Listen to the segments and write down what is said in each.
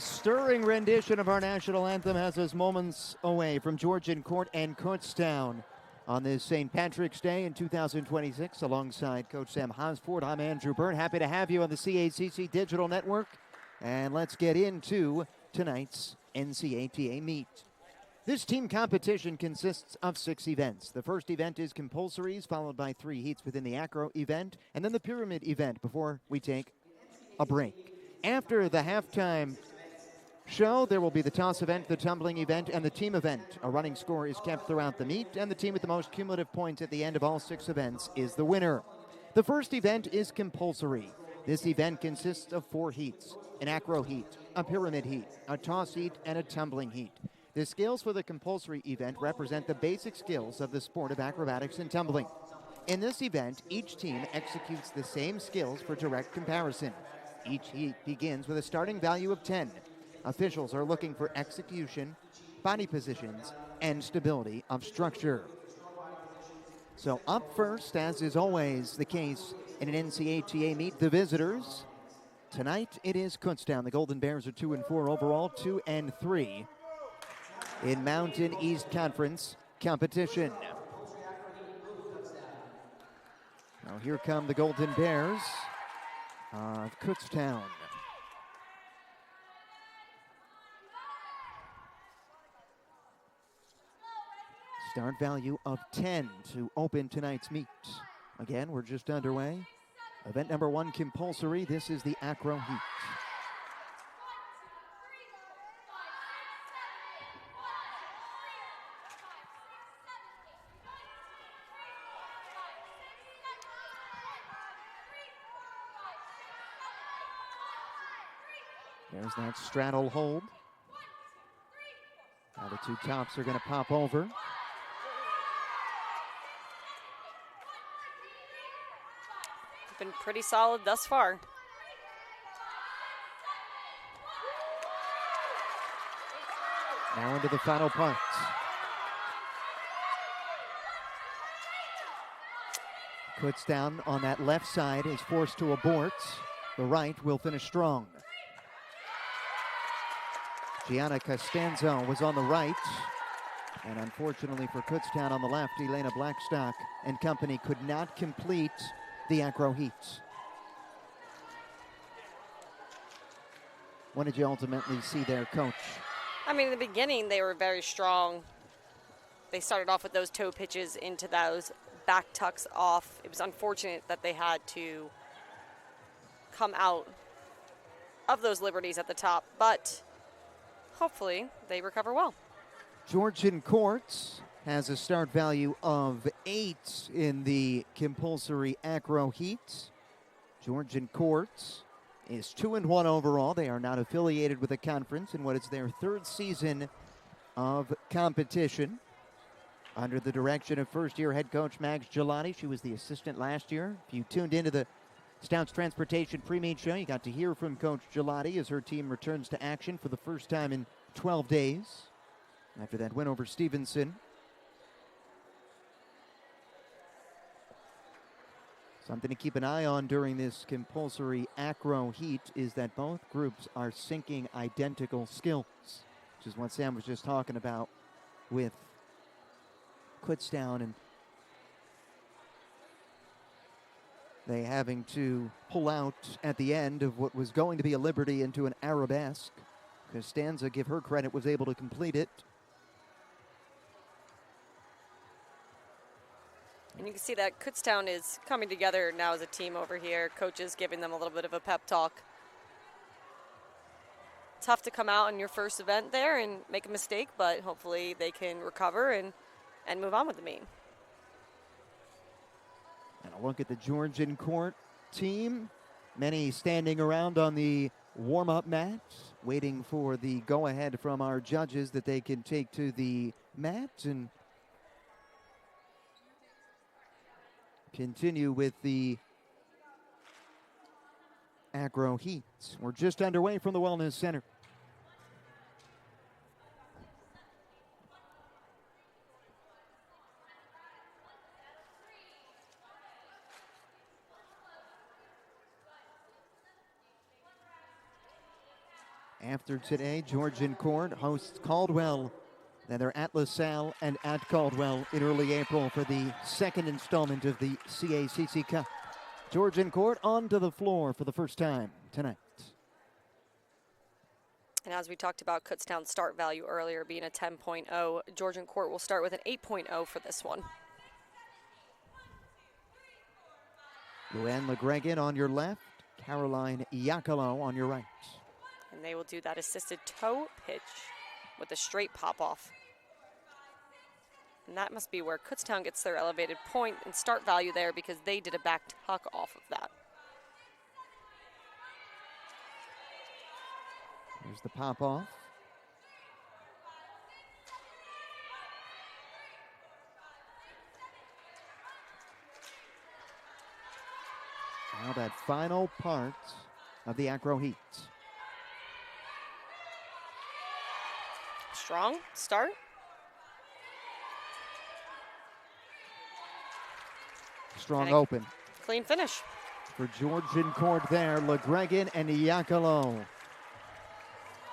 stirring rendition of our national anthem has us moments away from Georgian Court and Kutztown on this St. Patrick's Day in 2026. Alongside Coach Sam Hosford, I'm Andrew Byrne. Happy to have you on the CACC Digital Network. And let's get into tonight's NCATA meet. This team competition consists of 6 events. The first event is compulsories, followed by 3 heats within the acro event, and then the pyramid event before we take a break. After the halftime show, there will be the toss event, the tumbling event, and the team event. A running score is kept throughout the meet, and the team with the most cumulative points at the end of all 6 events is the winner. The first event is compulsory. This event consists of 4 heats: an acro heat, a pyramid heat, a toss heat, and a tumbling heat. The skills for the compulsory event represent the basic skills of the sport of acrobatics and tumbling. In this event, each team executes the same skills for direct comparison. Each heat begins with a starting value of 10. Officials are looking for execution, body positions, and stability of structure. So up first, as is always the case in an NCATA meet, the visitors. Tonight it is Kutztown. The Golden Bears are 2-4 overall, 2-3 in Mountain East Conference competition. Now here come the Golden Bears of Kutztown. Start value of 10 to open tonight's meet. Again, we're just underway. Event number 1, compulsory. This is the acro heat. There's that straddle hold. Now the 2 tops are going to pop over. Been pretty solid thus far. Now into the final parts. Kutztown on that left side is forced to abort. The right will finish strong. Gianna Costanzo was on the right, and unfortunately for Kutztown on the left, Elena Blackstock and company could not complete the acro heat. What did you ultimately see there, Coach? I mean, in the beginning, they were very strong. They started off with those toe pitches into those back tucks off. It was unfortunate that they had to come out of those liberties at the top, but hopefully they recover well. Georgian Courts has a start value of 8 in the compulsory acro heat. Georgian Courts is 2-1 overall. They are not affiliated with a conference in what is their 3rd season of competition. Under the direction of first-year head coach Mags Gelati. She was the assistant last year. If you tuned into the Stouts Transportation pre-meet show, you got to hear from Coach Gelati as her team returns to action for the first time in 12 days. After that win over Stevenson. Something to keep an eye on during this compulsory acro heat is that both groups are syncing identical skills, which is what Sam was just talking about with Kutztown and they having to pull out at the end of what was going to be a liberty into an arabesque. Costanza, give her credit, was able to complete it. And you can see that Kutztown is coming together now as a team over here. Coaches giving them a little bit of a pep talk. Tough to come out in your first event there and make a mistake, but hopefully they can recover and move on with the meet. And a look at the Georgian Court team. Many standing around on the warm-up mat, waiting for the go-ahead from our judges that they can take to the mat and continue with the acro heat. We're just underway from the Wellness Center. After today, Georgian Court hosts Caldwell. Then they're at LaSalle and at Caldwell in early April for the second installment of the CACC Cup. Georgian Court onto the floor for the first time tonight. And as we talked about Kutztown's start value earlier being a 10.0, Georgian Court will start with an 8.0 for this one. Luann LeGregan on your left, Caroline Iacolo on your right. And they will do that assisted toe pitch with a straight pop-off. And that must be where Kutztown gets their elevated point and start value there because they did a back tuck off of that. Here's the pop-off. Now that final part of the acro heat. Strong start. Strong open. Clean finish. For Georgian Court there, LeGregan and Iacolo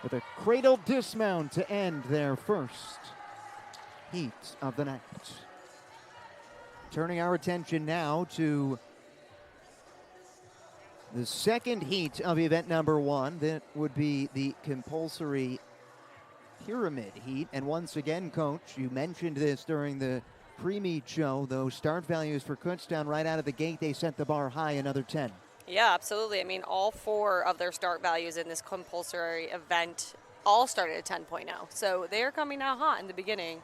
with a cradle dismount to end their first heat of the night. Turning our attention now to the second heat of event number one. That would be the compulsory pyramid heat. And once again, Coach, you mentioned this during the pre-meet show, those start values for Kutztown right out of the gate, they set the bar high, another 10. Yeah, absolutely. I mean, all four of their start values in this compulsory event all started at 10.0. So they are coming out hot in the beginning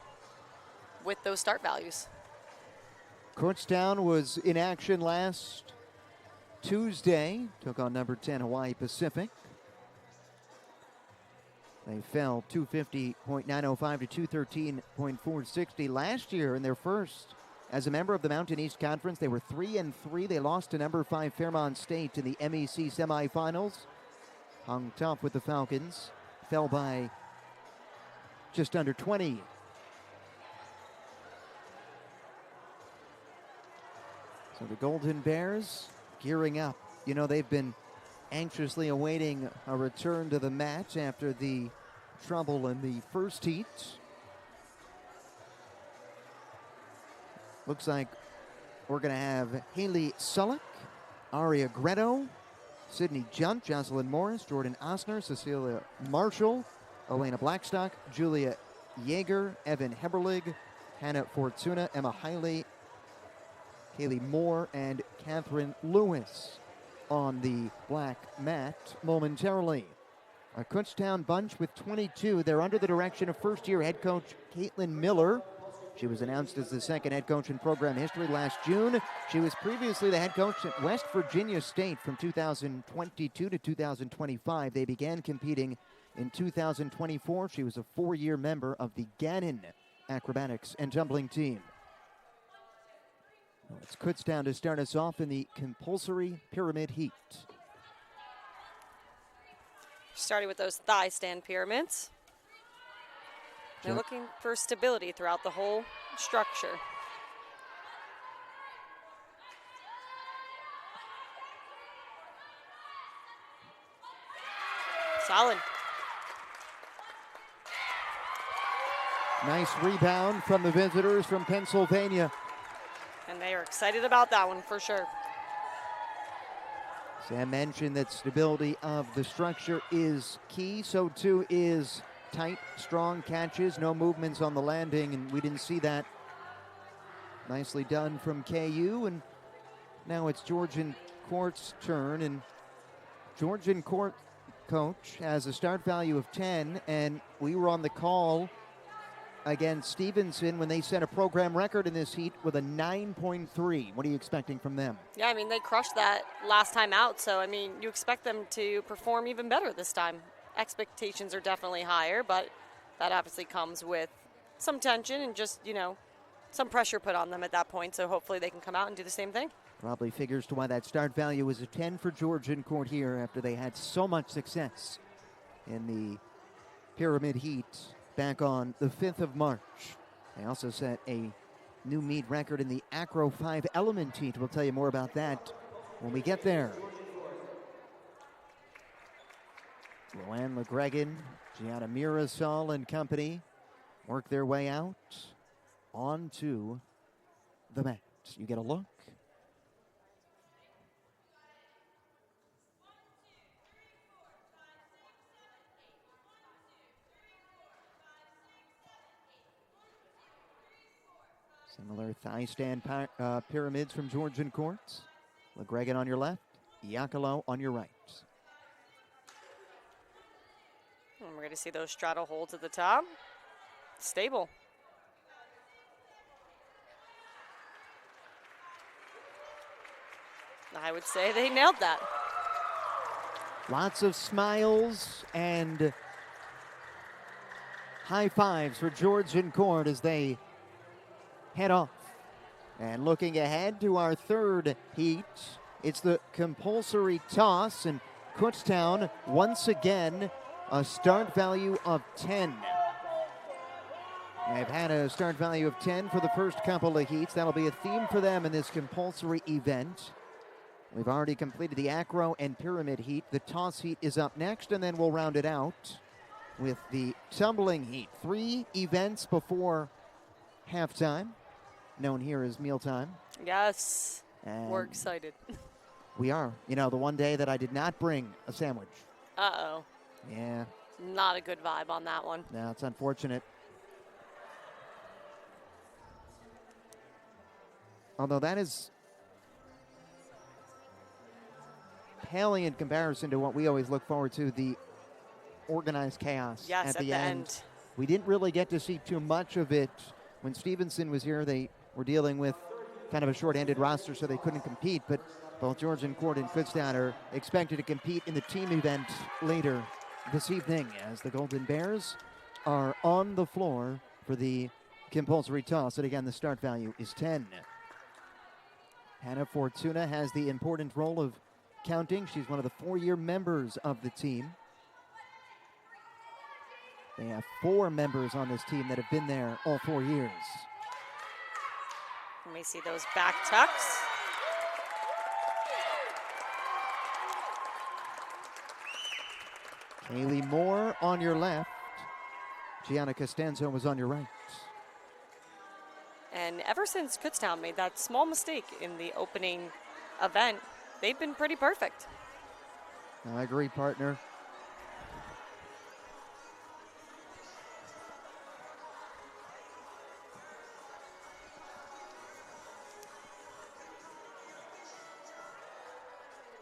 with those start values. Kutztown was in action last Tuesday, took on number 10 Hawaii Pacific. They fell 250.905 to 213.460 last year in their first. As a member of the Mountain East Conference, they were 3-3. They lost to number 5 Fairmont State in the MEC semifinals. Hung tough with the Falcons. Fell by just under 20. So the Golden Bears gearing up. You know, they've been anxiously awaiting a return to the match after the trouble in the first heat. Looks like we're going to have Haley Sullick, Aria Greto, Sydney Junt, Jocelyn Morris, Jordan Osner, Cecilia Marshall, Elena Blackstock, Julia Yeager, Evan Heberlig, Hannah Fortuna, Emma Hiley, Kaylee Moore, and Catherine Lewis on the black mat momentarily. A Kutztown bunch with 22. They're under the direction of first-year head coach Caitlin Miller. She was announced as the second head coach in program history last June. She was previously the head coach at West Virginia State from 2022 to 2025. They began competing in 2024. She was a four-year member of the Gannon Acrobatics and Tumbling team. Well, it's Kutztown to start us off in the compulsory pyramid heat. Starting with those thigh stand pyramids. They're looking for stability throughout the whole structure. Solid. Nice rebound from the visitors from Pennsylvania. And they are excited about that one for sure. Sam mentioned that stability of the structure is key. So too is tight, strong catches, no movements on the landing, and we didn't see that. Nicely done from KU, and now it's Georgian Court's turn, and Georgian Court coach has a start value of 10, and we were on the call against Stevenson when they set a program record in this heat with a 9.3. What are you expecting from them? Yeah, I mean, they crushed that last time out, so, I mean, you expect them to perform even better this time. Expectations are definitely higher, but that obviously comes with some tension and just, you know, some pressure put on them at that point, so hopefully they can come out and do the same thing. Probably figures to why that start value is a 10 for Georgian Court here after they had so much success in the pyramid heat back on the 5th of March. They also set a new meet record in the Acro 5 element heat. We'll tell you more about that when we get there. Joanne McGregor, Gianna Mirasol and company work their way out onto the mat. You get a look. Similar thigh stand pyramids from Georgian courts. McGregor on your left, Iacolo on your right. And we're going to see those straddle holds at the top. Stable. I would say they nailed that. Lots of smiles and high fives for Georgian court as they head off. And looking ahead to our third heat, it's the compulsory toss, and Kutztown once again a start value of 10. They've had a start value of 10 for the first couple of heats. That'll be a theme for them in this compulsory event. We've already completed the acro and pyramid heat. The toss heat is up next, and then we'll round it out with the tumbling heat. 3 events before halftime, known here as mealtime. Yes, And we're excited. we are. You know, the one day that I did not bring a sandwich. Uh-oh. Yeah. Not a good vibe on that one. No, it's unfortunate. Although that is paling in comparison to what we always look forward to, the organized chaos Yes, at the end. end. We didn't really get to see too much of it. When Stevenson was here, they were dealing with kind of a short-handed roster, so they couldn't compete. But both Georgian court and Kutztown are expected to compete in the team event later this evening as the Golden Bears are on the floor for the compulsory toss. And again, the start value is 10. Hannah Fortuna has the important role of counting. She's one of the 4-year members of the team. They have 4 members on this team that have been there all 4 years. Let me see those back tucks. Kaylee Moore on your left. Gianna Costanzo was on your right. And ever since Kutztown made that small mistake in the opening event, they've been pretty perfect. I agree, partner.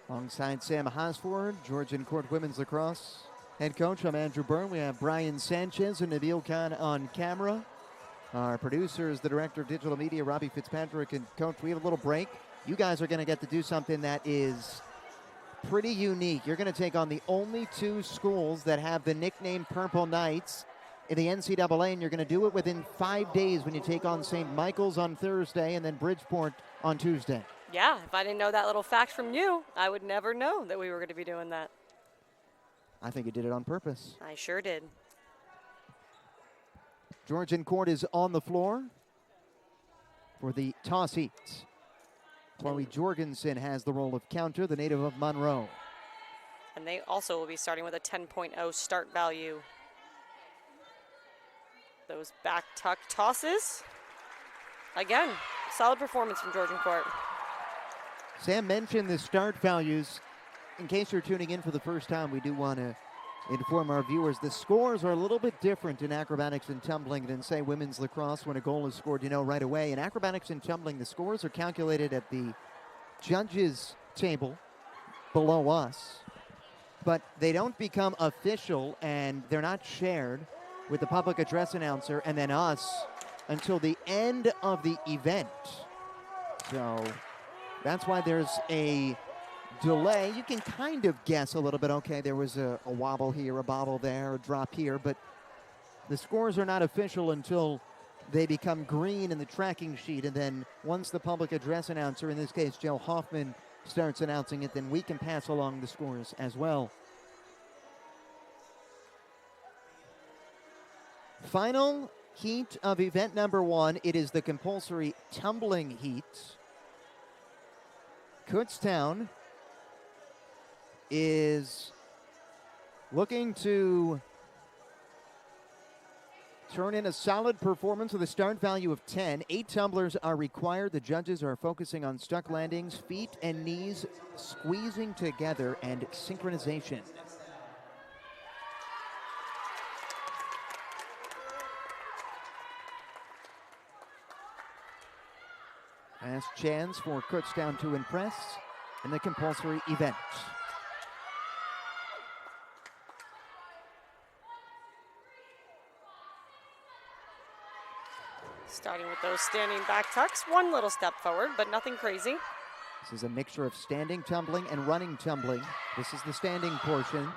Alongside Sam Hosford, Georgian Court Women's Lacrosse head coach, I'm Andrew Byrne. We have Brian Sanchez and Nabil Khan on camera. Our producer is the director of digital media, Robbie Fitzpatrick. And coach, we have a little break. You guys are going to get to do something that is pretty unique. You're going to take on the only 2 schools that have the nickname Purple Knights in the NCAA, and you're going to do it within 5 days when you take on St. Michael's on Thursday and then Bridgeport on Tuesday. Yeah, if I didn't know that little fact from you, I would never know that we were going to be doing that. I think you did it on purpose. I sure did. Georgian court is on the floor for the toss heat. Chloe Jorgensen has the role of counter, the native of Monroe. And they also will be starting with a 10.0 start value. Those back tuck tosses. Again, solid performance from Georgian court. Sam mentioned the start values. In case you're tuning in for the first time, we do want to inform our viewers the scores are a little bit different in acrobatics and tumbling than, say, women's lacrosse when a goal is scored, you know, right away. In acrobatics and tumbling, the scores are calculated at the judges' table below us, but they don't become official and they're not shared with the public address announcer and then us until the end of the event. So that's why there's a delay. You can kind of guess a little bit, okay, there was a wobble here, a bobble there, a drop here, but the scores are not official until they become green in the tracking sheet, and then once the public address announcer, in this case Jill Hoffman, starts announcing it, then we can pass along the scores as well. Final heat of event number 1, it is the compulsory tumbling heat. Kutztown is looking to turn in a solid performance with a start value of 10. 8 tumblers are required. The judges are focusing on stuck landings, feet and knees squeezing together, and synchronization. Last chance for Kutztown to impress in the compulsory event. Starting with those standing back tucks, one little step forward, but nothing crazy. This is a mixture of standing tumbling and running tumbling. This is the standing portion.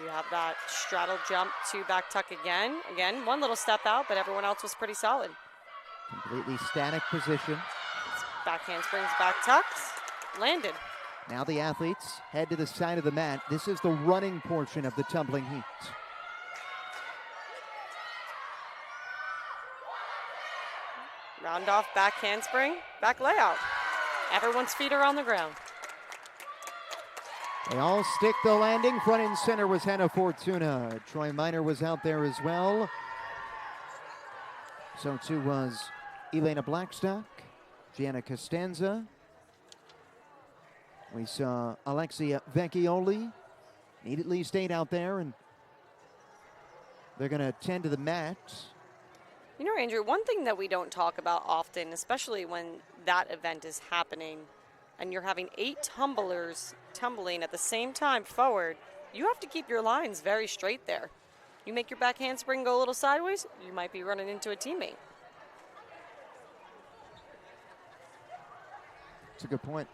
You have that straddle jump to back tuck again. Again, one little step out, but everyone else was pretty solid. Completely static position. Back handsprings, back tucks, landed. Now the athletes head to the side of the mat. This is the running portion of the tumbling heat. Round off, back handspring, back layout. Everyone's feet are on the ground. They all stick the landing. Front and center was Hannah Fortuna. Troy Miner was out there as well. So too was Elena Blackstock, Gianna Costanza. We saw Alexia Vecchioli. Need at least 8 out there, and they're going to tend to the mat. You know, Andrew, one thing that we don't talk about often, especially when that event is happening and you're having 8 tumblers tumbling at the same time forward, you have to keep your lines very straight there. You make your back handspring go a little sideways, you might be running into a teammate. That's a good point.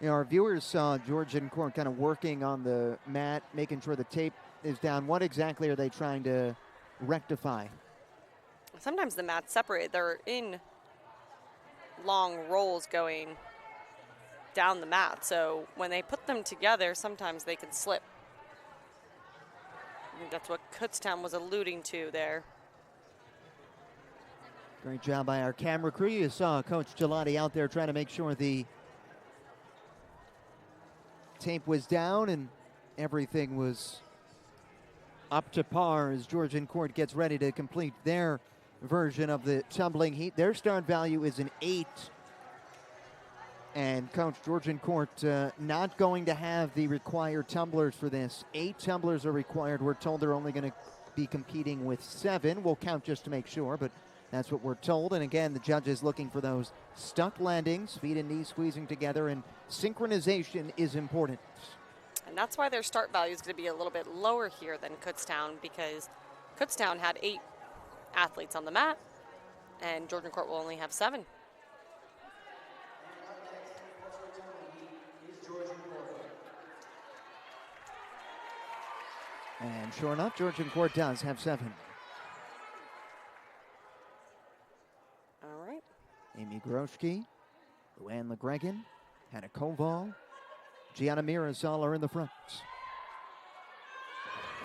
You know, our viewers saw Georgian court kind of working on the mat, making sure the tape is down. What exactly are they trying to rectify? Sometimes the mats separate. They're in long rolls going down the mat. So when they put them together, sometimes they can slip. I think that's what Kutztown was alluding to there. Great job by our camera crew. You saw Coach Gelati out there trying to make sure the tape was down and everything was up to par as Georgian court gets ready to complete their version of the tumbling heat. Their start value is an 8. And Coach Georgian court not going to have the required tumblers for this. 8 tumblers are required. We're told they're only going to be competing with 7. We'll count just to make sure, but that's what we're told. And again, the judges looking for those stuck landings, feet and knees squeezing together, and synchronization is important. And that's why their start value is going to be a little bit lower here than Kutztown, because Kutztown had 8 athletes on the mat, and Georgian court will only have 7. And sure enough, Georgian court does have 7. All right. Amy Groschke, Luann LeGregan, Hannah Koval, Gianna Mirasol are in the front.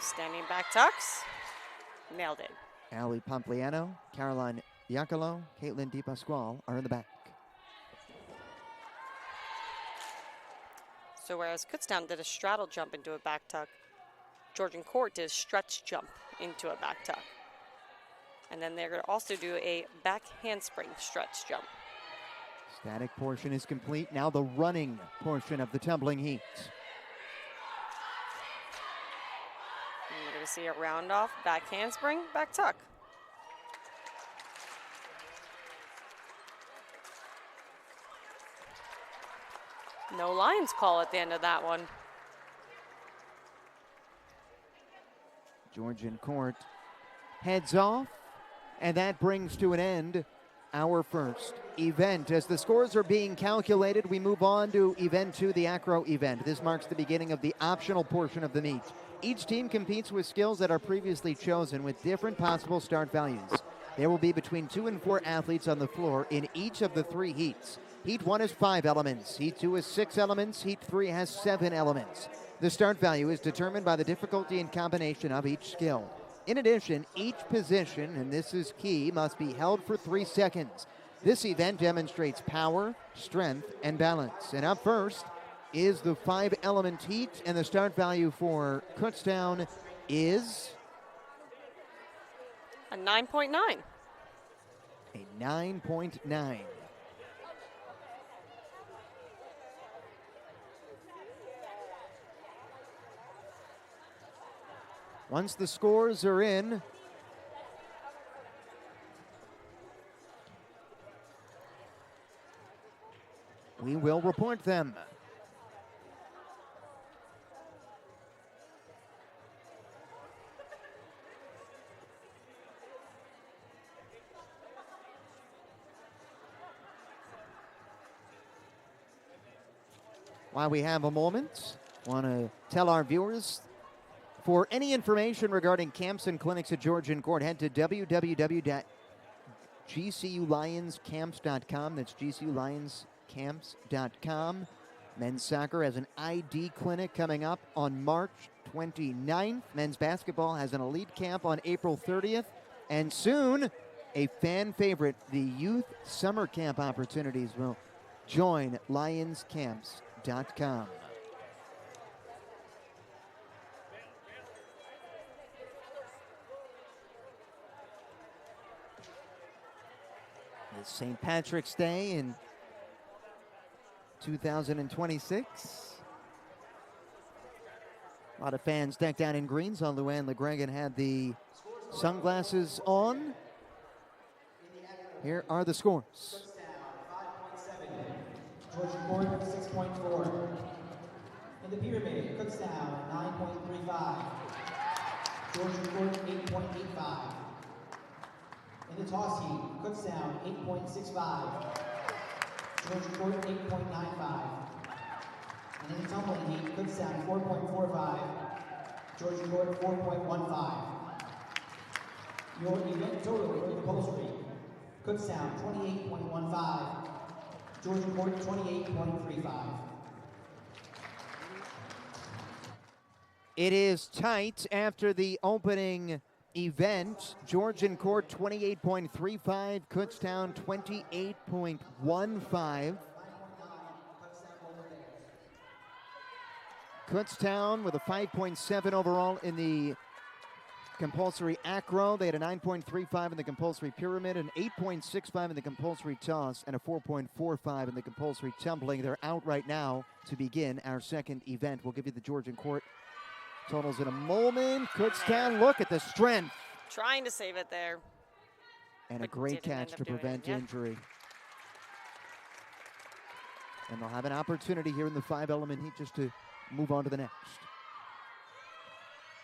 Standing back tucks. Nailed it. Ali Pompliano, Caroline Iacolo, Caitlin DePasquale are in the back. So whereas Kutztown did a straddle jump into a back tuck, Georgian court did a stretch jump into a back tuck. And then they're going to also do a back handspring stretch jump. Static portion is complete. Now the running portion of the tumbling heat. And we're going to see a round off, back handspring, back tuck. No Lions call at the end of that one. Georgian court heads off, and that brings to an end our first event. As the scores are being calculated, we move on to event 2, the acro event. This marks the beginning of the optional portion of the meet. Each team competes with skills that are previously chosen with different possible start values. There will be between 2 and 4 athletes on the floor in each of the 3 heats. Heat 1 has 5 elements, Heat 2 has 6 elements, Heat 3 has 7 elements. The start value is determined by the difficulty and combination of each skill. In addition, each position, and this is key, must be held for 3 seconds. This event demonstrates power, strength, and balance. And up first, is the 5-element heat, and the start value for Kutztown is a 9.9. a 9.9. Once the scores are in, we will report them. While we have a moment, want to tell our viewers, for any information regarding camps and clinics at Georgian Court, head to www.gculionscamps.com. That's gculionscamps.com. Men's soccer has an ID clinic coming up on March 29th. Men's basketball has an elite camp on April 30th. And soon, a fan favorite, the youth summer camp opportunities will join lionscamps.com. It's St. Patrick's Day in 2026. A lot of fans decked out in greens. On Luann LeGregan had the sunglasses on. Here are the scores. Georgian Court 6.4. In the pyramid, Kutztown 9.35. Georgian Court 8.85. In the toss heat, Kutztown 8.65. Georgian Court 8.95. And in the tumbling heat, Kutztown 4.45. Georgian Court 4.15. Your event total for the compulsory, Kutztown 28.15. Georgian Court 28.35. It is tight after the opening event. Georgian Court 28.35, Kutztown 28.15. Kutztown with a 5.7 overall in the compulsory acro. They had a 9.35 in the compulsory pyramid, an 8.65 in the compulsory toss, and a 4.45 in the compulsory tumbling. They're out right now to begin our second event. We'll give you the Georgian Court totals in a moment. Kutztown, look at the strength. Trying to save it there. And a But great didn't catch end to up doing prevent it, yeah. injury. And they'll have an opportunity here in the 5-element heat just to move on to the next.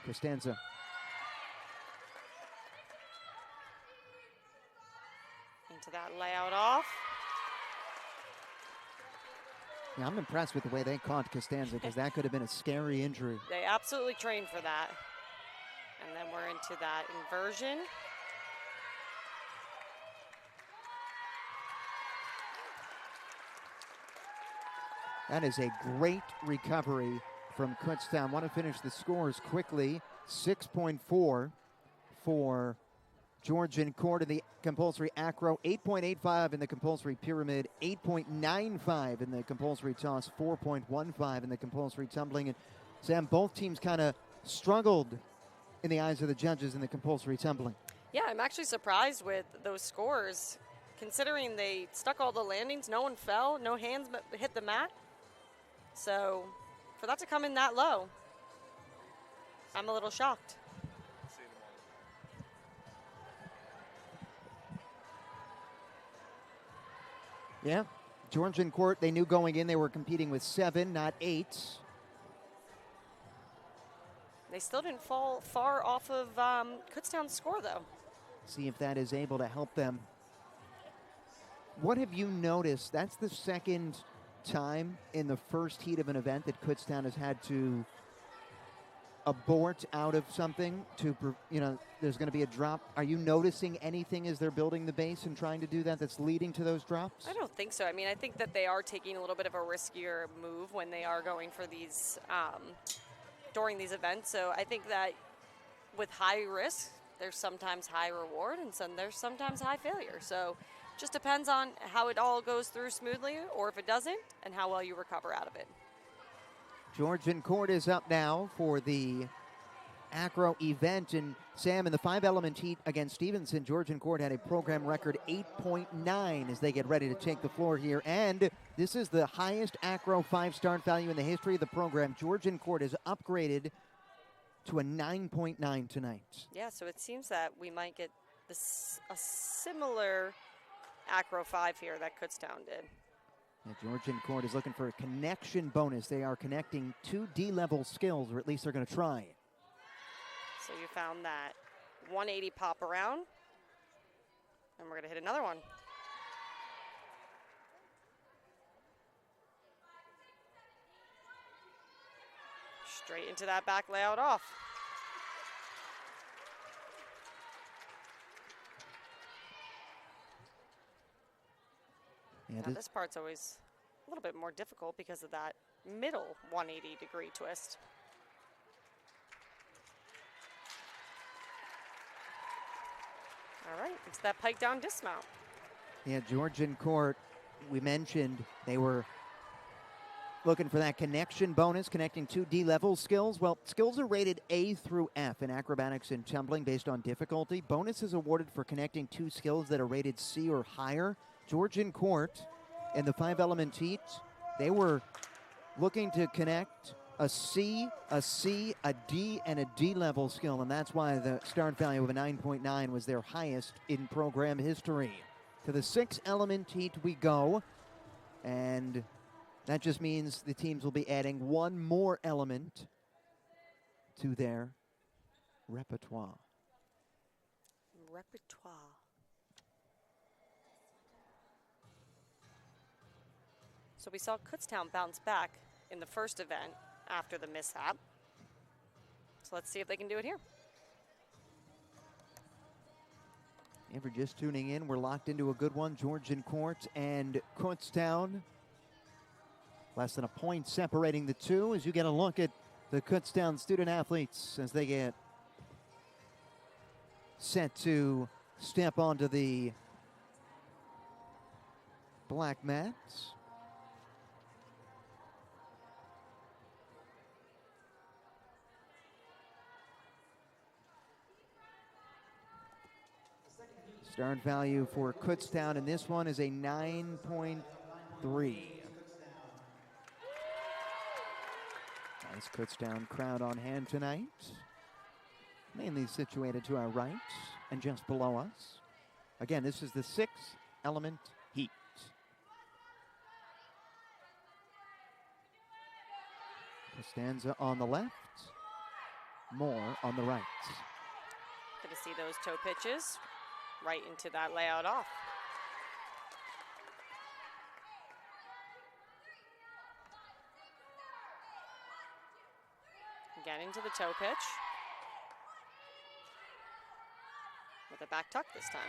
Costanza. Into that layout off. Yeah, I'm impressed with the way they caught Costanza because that could have been a scary injury. They absolutely trained for that. And then we're into that inversion. That is a great recovery from Kutztown. Want to finish the scores quickly. 6.4 for Georgian Court in the compulsory acro, 8.85 in the compulsory pyramid, 8.95 in the compulsory toss, 4.15 in the compulsory tumbling. And Sam, both teams kind of struggled in the eyes of the judges in the compulsory tumbling. Yeah, I'm actually surprised with those scores, considering they stuck all the landings, no one fell, no hands hit the mat. So for that to come in that low, I'm a little shocked. Yeah, Georgian Court, they knew going in they were competing with 7, not 8. They still didn't fall far off of Kutztown's score, though. See if that is able to help them. What have you noticed? That's the second time in the first heat of an event that Kutztown has had to abort out of something to, there's going to be a drop. Are you noticing anything as they're building the base and trying to do that that's leading to those drops? I don't think so. I mean, I think that they are taking a little bit of a riskier move when they are going for these, during these events. So I think that with high risk, there's sometimes high reward and there's sometimes high failure. So just depends on how it all goes through smoothly or if it doesn't and how well you recover out of it. Georgian court is up now for the acro event. And Sam, in the 5-element heat against Stevenson, Georgian court had a program record 8.9 as they get ready to take the floor here. And this is the highest acro 5-start value in the history of the program. Georgian court is upgraded to a 9.9 tonight. Yeah, so it seems that we might get a similar acro 5 here that Kutztown did. Georgian court is looking for a connection bonus. They are connecting 2 D-level skills, or at least they're going to try. So you found that 180 pop around, and we're going to hit another one. Straight into that back layout off. Yeah, now this part's always a little bit more difficult because of that middle 180-degree twist. All right, it's that pike down dismount. Yeah, Georgian court, we mentioned they were looking for that connection bonus, connecting 2 D-level skills. Well, skills are rated A through F in acrobatics and tumbling based on difficulty. Bonus is awarded for connecting 2 skills that are rated C or higher. Georgian court in the 5-element heat, they were looking to connect a C, a D, and a D-level skill, and that's why the start value of a 9.9 was their highest in program history. To the 6-element heat we go, and that just means the teams will be adding 1 more element to their repertoire. So we saw Kutztown bounce back in the first event after the mishap. So let's see if they can do it here. If you're just tuning in, we're locked into a good one. Georgian court and Kutztown. Less than a point separating the two as you get a look at the Kutztown student athletes as they get set to step onto the black mats. Start value for Kutztown in this one is a 9.3. Nice Kutztown crowd on hand tonight. Mainly situated to our right and just below us. Again, this is the 6-element heat. Costanza on the left, Moore on the right. Good to see those toe pitches right into that layout off. Again into the toe pitch. With a back tuck this time.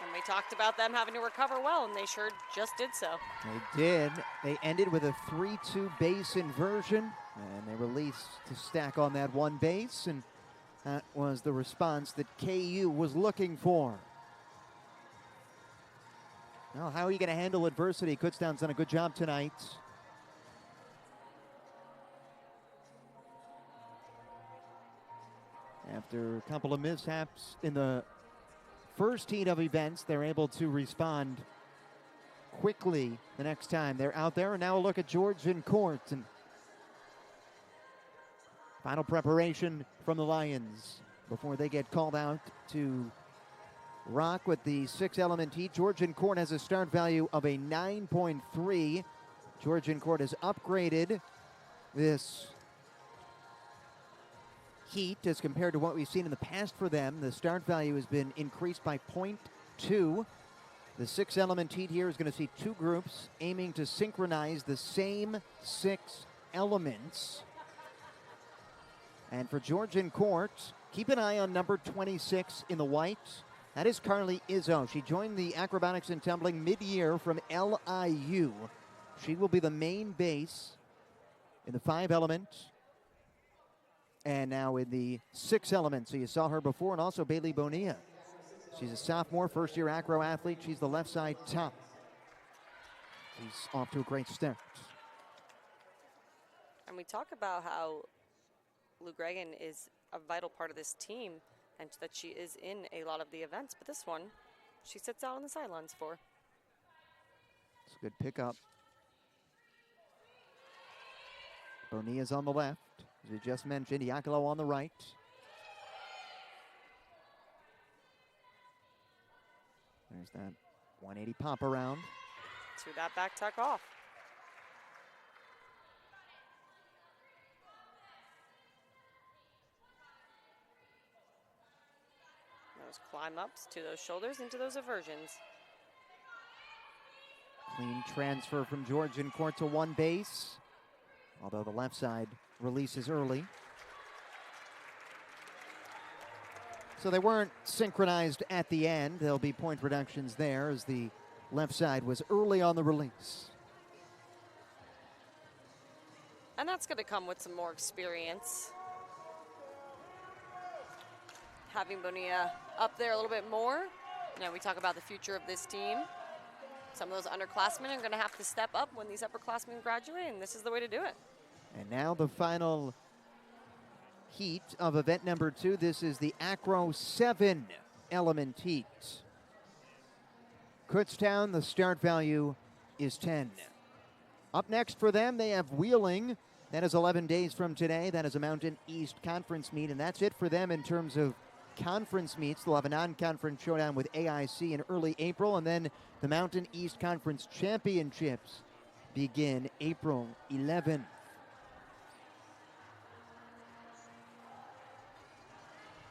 And we talked about them having to recover well, and they sure just did so. They did. They ended with a 3-2 base inversion, and they released to stack on that 1 base, and that was the response that KU was looking for. Well, how are you going to handle adversity? Kutztown's done a good job tonight. After a couple of mishaps in the first heat of events, they're able to respond quickly the next time they're out there. And now a look at Georgian court and final preparation from the Lions before they get called out to rock with the 6-element heat. Georgian court has a start value of a 9.3. Georgian court has upgraded this heat as compared to what we've seen in the past for them. The start value has been increased by 0.2. The 6-element heat here is going to see 2 groups aiming to synchronize the same 6 elements. And for Georgian court, keep an eye on number 26 in the white That is Carly Izzo. She joined the Acrobatics and Tumbling mid-year from LIU. She will be the main base in the 5 element and now in the 6 element. So you saw her before, and also Bailey Bonilla. She's a sophomore, first-year acro athlete. She's the left side top. She's off to a great start. And we talk about how Lou Gregan is a vital part of this team and that she is in a lot of the events. But this one, she sits out on the sidelines for. It's a good pickup. Bonilla's on the left, as we just mentioned. Iacolo on the right. There's that 180 pop around. To that back tuck off. Those climb ups to those shoulders into those aversions. Clean transfer from Georgian court to one base, although the left side releases early. So they weren't synchronized at the end. There'll be point reductions there as the left side was early on the release. And that's going to come with some more experience. Having Bonilla up there a little bit more. You know, we talk about the future of this team. Some of those underclassmen are going to have to step up when these upperclassmen graduate, and this is the way to do it. And now the final heat of event number 2. This is the Acro 7 element heat. Kutztown, the start value is 10. Up next for them, they have Wheeling. That is 11 days from today. That is a Mountain East Conference meet, and that's it for them in terms of conference meets. They'll have a non-conference showdown with AIC in early April, and then the Mountain East Conference Championships begin April 11th.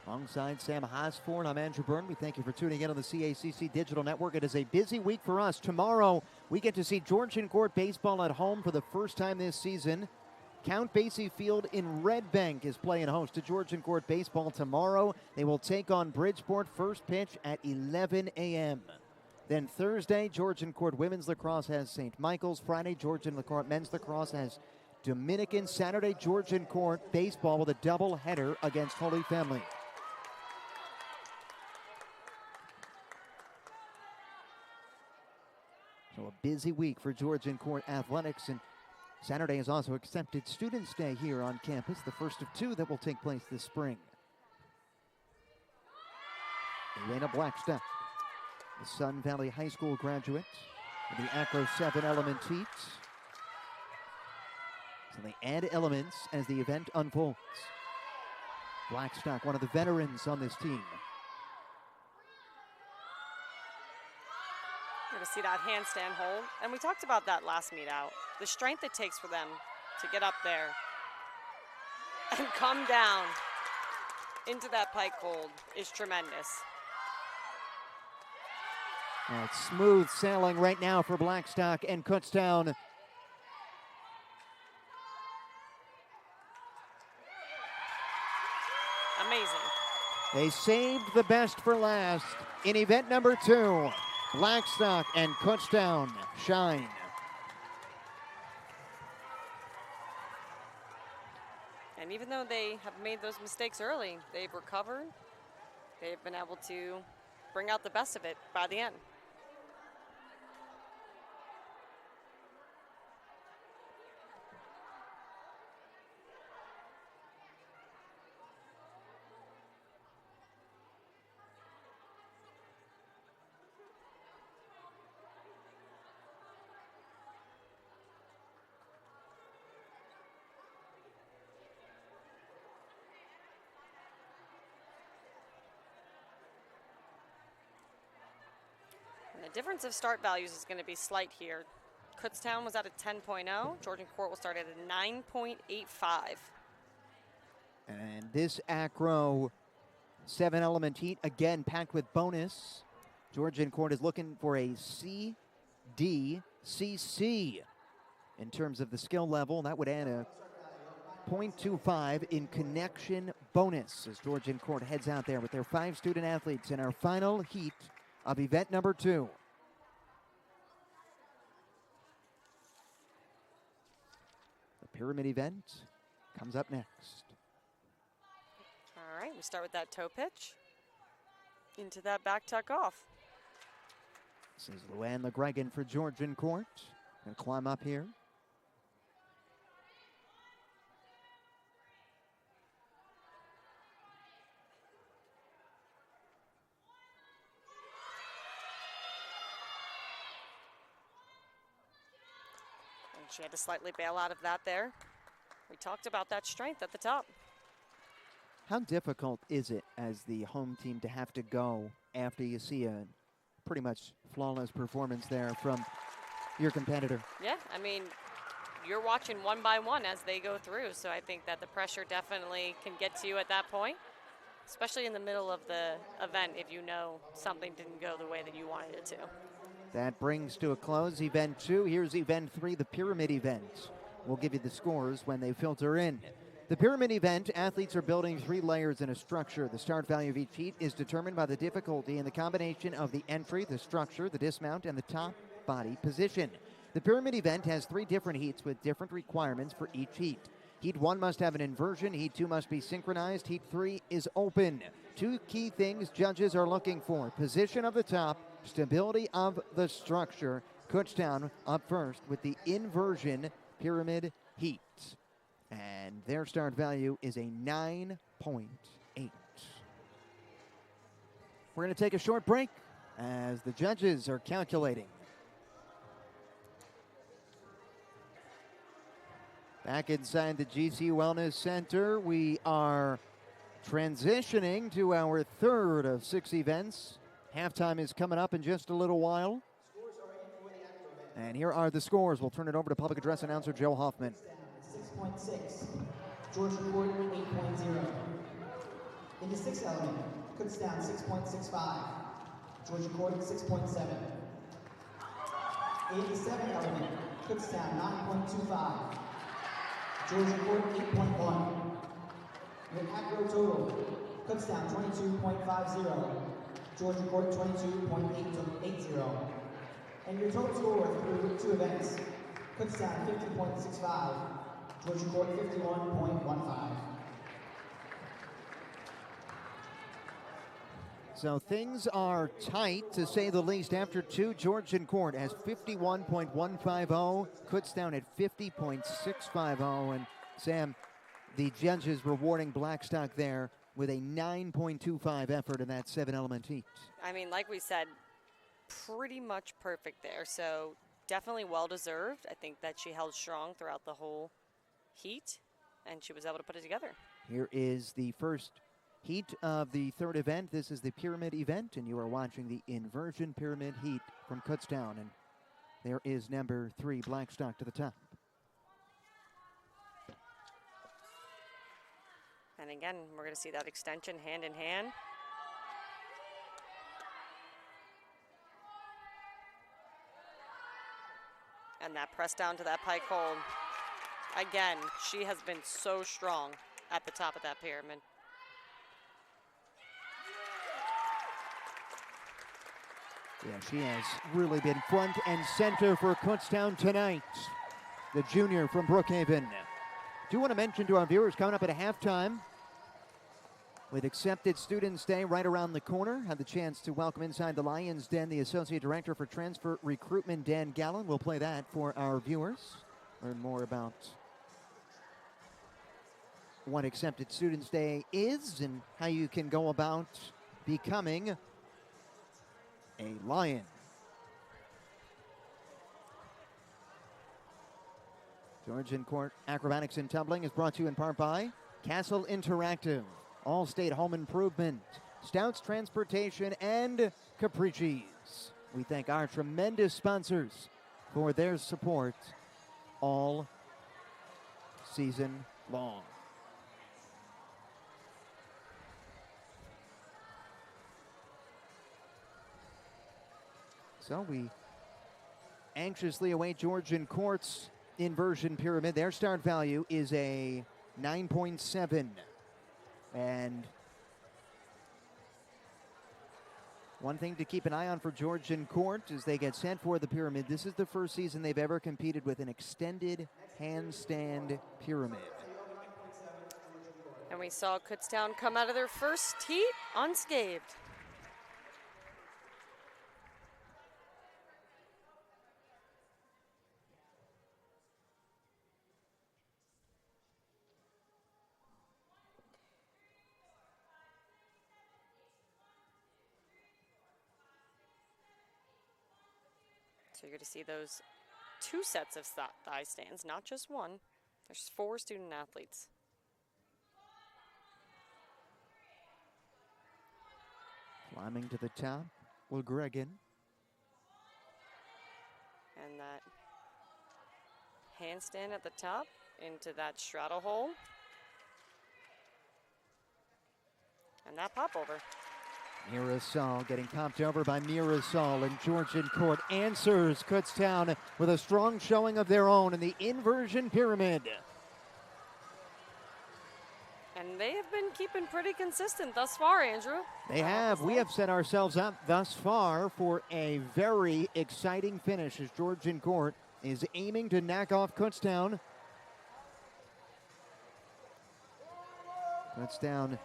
Alongside Sam Hosford, I'm Andrew Byrne. We thank you for tuning in on the CACC Digital Network. It is a busy week for us. Tomorrow, we get to see Georgian Court baseball at home for the first time this season. Count Basie Field in Red Bank is playing host to Georgian Court baseball tomorrow. They will take on Bridgeport, first pitch at 11 a.m. Then Thursday, Georgian Court women's lacrosse has St. Michael's. Friday, Georgian Court men's lacrosse has Dominican. Saturday, Georgian Court baseball with a doubleheader against Holy Family. So a busy week for Georgian Court athletics, and Saturday is also Accepted Students Day here on campus, the first of 2 that will take place this spring. Elena Blackstock, the Sun Valley High School graduate of the Acro 7 element heat. So they add elements as the event unfolds. Blackstock, one of the veterans on this team. You're going to see that handstand hold. And we talked about that last meet out. The strength it takes for them to get up there and come down into that pike hold is tremendous. Well, it's smooth sailing right now for Blackstock and Kutztown. Amazing. They saved the best for last in event number 2. Blackstock and Kutztown shine. And even though they have made those mistakes early, they've recovered. They've been able to bring out the best of it by the end. The difference of start values is going to be slight here. Kutztown was at a 10.0. Georgian Court will start at a 9.85. And this Acro 7 element heat, again packed with bonus. Georgian Court is looking for a CDCC in terms of the skill level. That would add a 0.25 in connection bonus as Georgian Court heads out there with their 5 student athletes in our final heat of event number 2. The pyramid event comes up next. All right, we start with that toe pitch into that back tuck off. This is Luann LeGregan for Georgian Court. Gonna climb up here. And she had to slightly bail out of that there. We talked about that strength at the top. How difficult is it as the home team to have to go after you see a pretty much flawless performance there from your competitor? Yeah, I mean, you're watching one by one as they go through, so I think that the pressure definitely can get to you at that point, especially in the middle of the event if you know something didn't go the way that you wanted it to. That brings to a close event 2. Here's event 3, the pyramid event. We'll give you the scores when they filter in. The pyramid event, athletes are building 3 layers in a structure. The start value of each heat is determined by the difficulty in the combination of the entry, the structure, the dismount, and the top body position. The pyramid event has 3 different heats with different requirements for each heat. Heat 1 must have an inversion. Heat 2 must be synchronized. Heat 3 is open. 2 key things judges are looking for: position of the top, stability of the structure. Kutztown up first with the inversion pyramid heat. And their start value is a 9.8. We're going to take a short break as the judges are calculating. Back inside the GC Wellness Center, we are transitioning to our 3rd of 6 events. Halftime is coming up in just a little while. And here are the scores. We'll turn it over to public address announcer Joe Hoffman. 6.6. Georgian Court 8.0. In the 6th element, Kutztown 6.65. Georgian Court 6.7. In the 7th element, Kutztown 9.25. Georgian Court 8.1. Your acro total, Kutztown 22.50. Georgian Court 22.80. And your total score through 2 events, Kutztown 50.65. Georgian Court 51.15. So things are tight, to say the least, after 2. Georgian Court has 51.150, Kutztown at 50.650, and Sam, the judges rewarding Blackstock there with a 9.25 effort in that 7-element heat. I mean, like we said, pretty much perfect there, so definitely well-deserved. I think that she held strong throughout the whole heat, and she was able to put it together. Here is the first heat of the 3rd event. This is the pyramid event, and you are watching the inversion pyramid heat from Kutztown. And there is number 3, Blackstock, to the top. And again, we're going to see that extension hand in hand. And that press down to that pike hold. Again, she has been so strong at the top of that pyramid. Yeah, she has really been front and center for Kutztown tonight. The junior from Brookhaven. Do want to mention to our viewers, coming up at a halftime, with Accepted Students Day right around the corner, had the chance to welcome inside the Lions Den the Associate Director for Transfer Recruitment, Dan Gallen. We'll play that for our viewers. Learn more about what Accepted Students Day is and how you can go about becoming a Lion. Georgian Court Acrobatics and Tumbling is brought to you in part by Castle Interactive, Allstate Home Improvement, Stouts Transportation, and Capricci's. We thank our tremendous sponsors for their support all season long. So we anxiously await Georgian Court's inversion pyramid. Their start value is a 9.7. And one thing to keep an eye on for Georgian Court as they get set for the pyramid. This is the first season they've ever competed with an extended handstand pyramid. And we saw Kutztown come out of their first heat unscathed. So you're going to see those 2 sets of thigh stands, not just one. There's 4 student athletes. Climbing to the top will Gregan. And that handstand at the top into that straddle hold. And that pop over. Mirasol getting popped over by Mirasol, and Georgian Court answers Kutztown with a strong showing of their own in the inversion pyramid. And they have been keeping pretty consistent thus far, Andrew. They have. We have set ourselves up thus far for a very exciting finish as Georgian Court is aiming to knock off Kutztown. Kutztown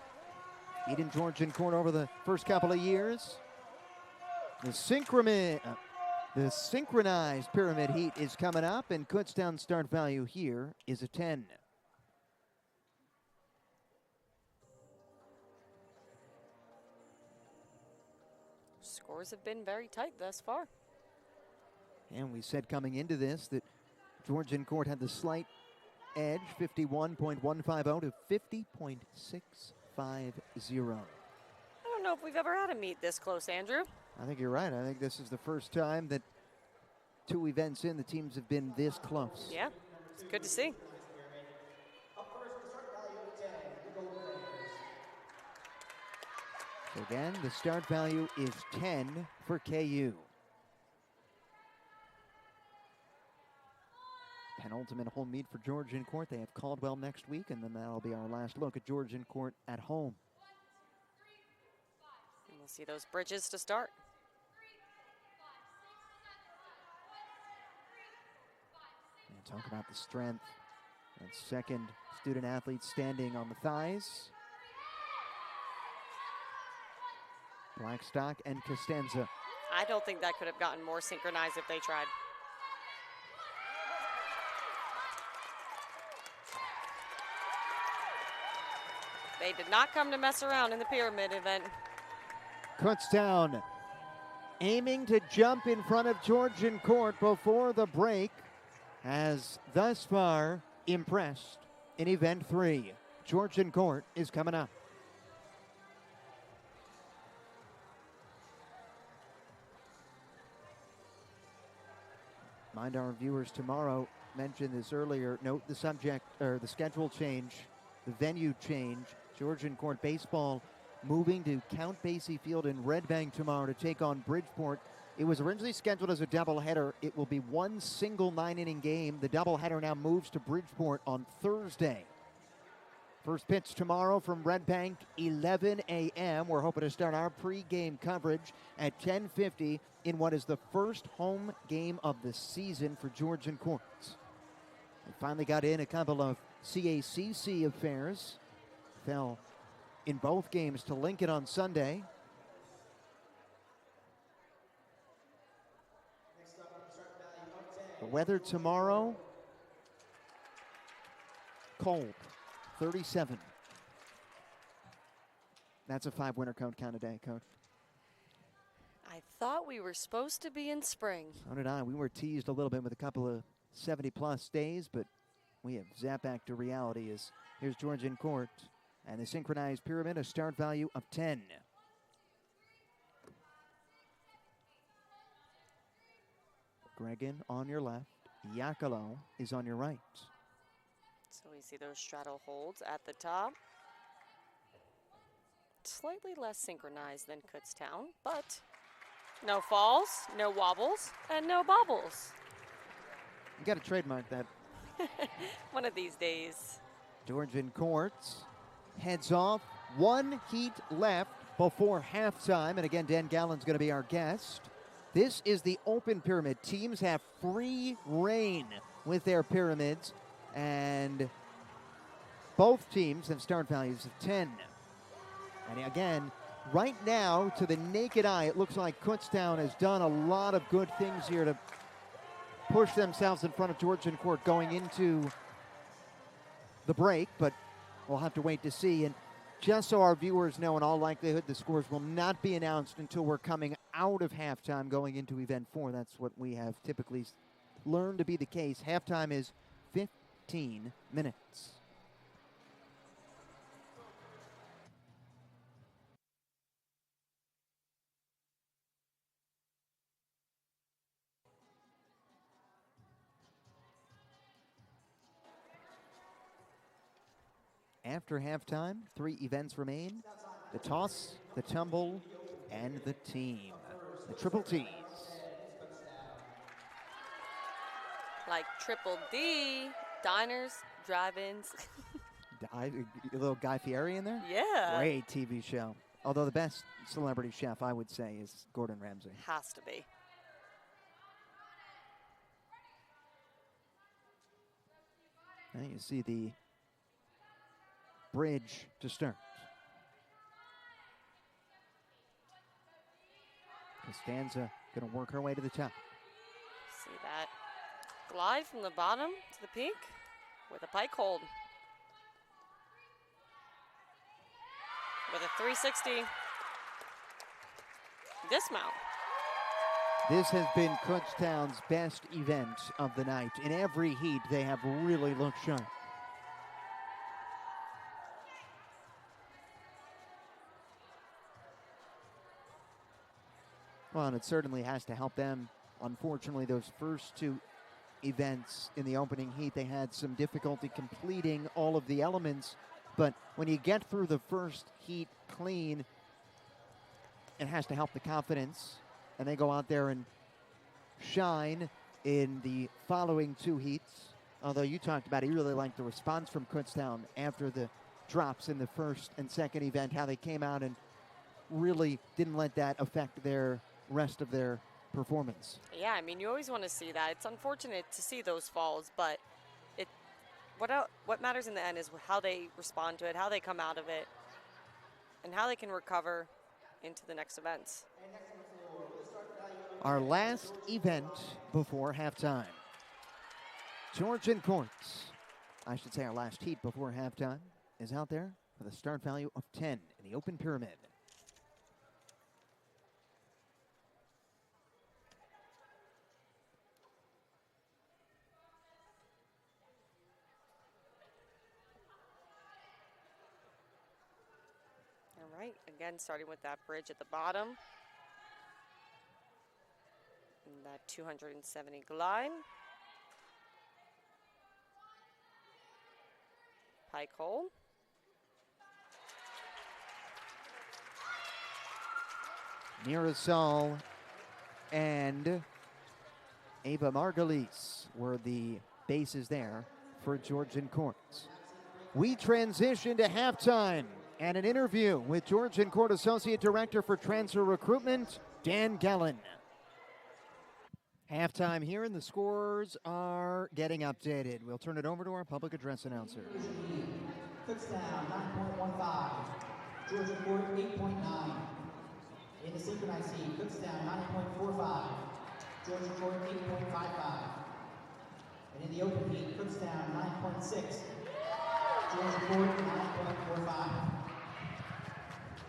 beating Georgian Court over the first couple of years. The synchronized pyramid heat is coming up, and Kutztown's start value here is a 10. Scores have been very tight thus far. And we said coming into this that Georgian Court had the slight edge, 51.150 to 50.650. I don't know if we've ever had a meet this close, Andrew. I think you're right. I think this is the first time that 2 events in, the teams have been this close. Yeah, it's good to see. So again, the start value is 10 for KU. Penultimate home meet for Georgian Court. They have Caldwell next week, and then that'll be our last look at Georgian Court at home. And we'll see those bridges to start. And talk about the strength. And second student athlete standing on the thighs. Blackstock and Costanza. I don't think that could have gotten more synchronized if they tried. They did not come to mess around in the pyramid event. Kutztown aiming to jump in front of Georgian Court before the break has thus far impressed in event 3. Georgian Court is coming up. Mind our viewers tomorrow, mentioned this earlier, note the subject, or the schedule change, the venue change. Georgian Court baseball moving to Count Basie Field in Red Bank tomorrow to take on Bridgeport. It was originally scheduled as a doubleheader. It will be one single 9-inning game. The doubleheader now moves to Bridgeport on Thursday. First pitch tomorrow from Red Bank, 11 a.m. We're hoping to start our pregame coverage at 10:50 in what is the first home game of the season for Georgian Court. They finally got in a couple of CACC affairs. Fell in both games to Lincoln on Sunday. The weather tomorrow, cold, 37. That's a 5 winter coat kind of day, Coach. I thought we were supposed to be in spring. So did I. We were teased a little bit with a couple of 70-plus days, but we have zapped back to reality as here's Georgian Court and the synchronized pyramid, a start value of 10. Gregan on your left. Yakalo is on your right. So we see those straddle holds at the top. Slightly less synchronized than Kutztown, but no falls, no wobbles, and no bobbles. You got to trademark that. One of these days. Georgian Courts heads off. One heat left before halftime. And again, Dan Gallen's going to be our guest. This is the open pyramid. Teams have free reign with their pyramids. And both teams have start values of 10. And again, right now, to the naked eye, it looks like Kutztown has done a lot of good things here to push themselves in front of Georgian Court going into the break, but we'll have to wait to see. And just so our viewers know, in all likelihood, the scores will not be announced until we're coming out of halftime going into event 4. That's what we have typically learned to be the case. Halftime is 15 minutes. After halftime, 3 events remain: the toss, the tumble, and the team. The triple T's. Like Triple D, diners, drive-ins. A little Guy Fieri in there? Yeah. Great TV show. Although the best celebrity chef, I would say, is Gordon Ramsay. Has to be. Now you see the bridge to start. Costanza going to work her way to the top. See that glide from the bottom to the peak with a pike hold. With a 360 dismount. This has been Kutztown's best event of the night. In every heat, they have really looked sharp. Well, and it certainly has to help them. Unfortunately, those first 2 events in the opening heat, they had some difficulty completing all of the elements. But when you get through the first heat clean, it has to help the confidence. And they go out there and shine in the following 2 heats. Although you talked about it, you really liked the response from Kutztown after the drops in the first and second event, how they came out and really didn't let that affect their rest of their performance. Yeah, I mean, you always want to see that. It's unfortunate to see those falls, but what matters in the end is how they respond to it, how they come out of it, and how they can recover into the next events. Our last event before halftime. Georgian Courts, I should say our last heat before halftime, is out there with a start value of 10 in the open pyramid. All right, again, starting with that bridge at the bottom. And that 270 glide. Pike hold. Mirasol and Ava Margulies were the bases there for Georgian Courts. We transition to halftime and an interview with Georgian Court Associate Director for Transfer Recruitment, Dan Gallen. Halftime here, and the scores are getting updated. We'll turn it over to our public address announcer. Kutztown 9.15, Georgian Court 8.9. In the synchronized heat, Kutztown 9.45, Georgian Court 8.55. And in the open heat, Kutztown 9.6, Georgian Court 9.45.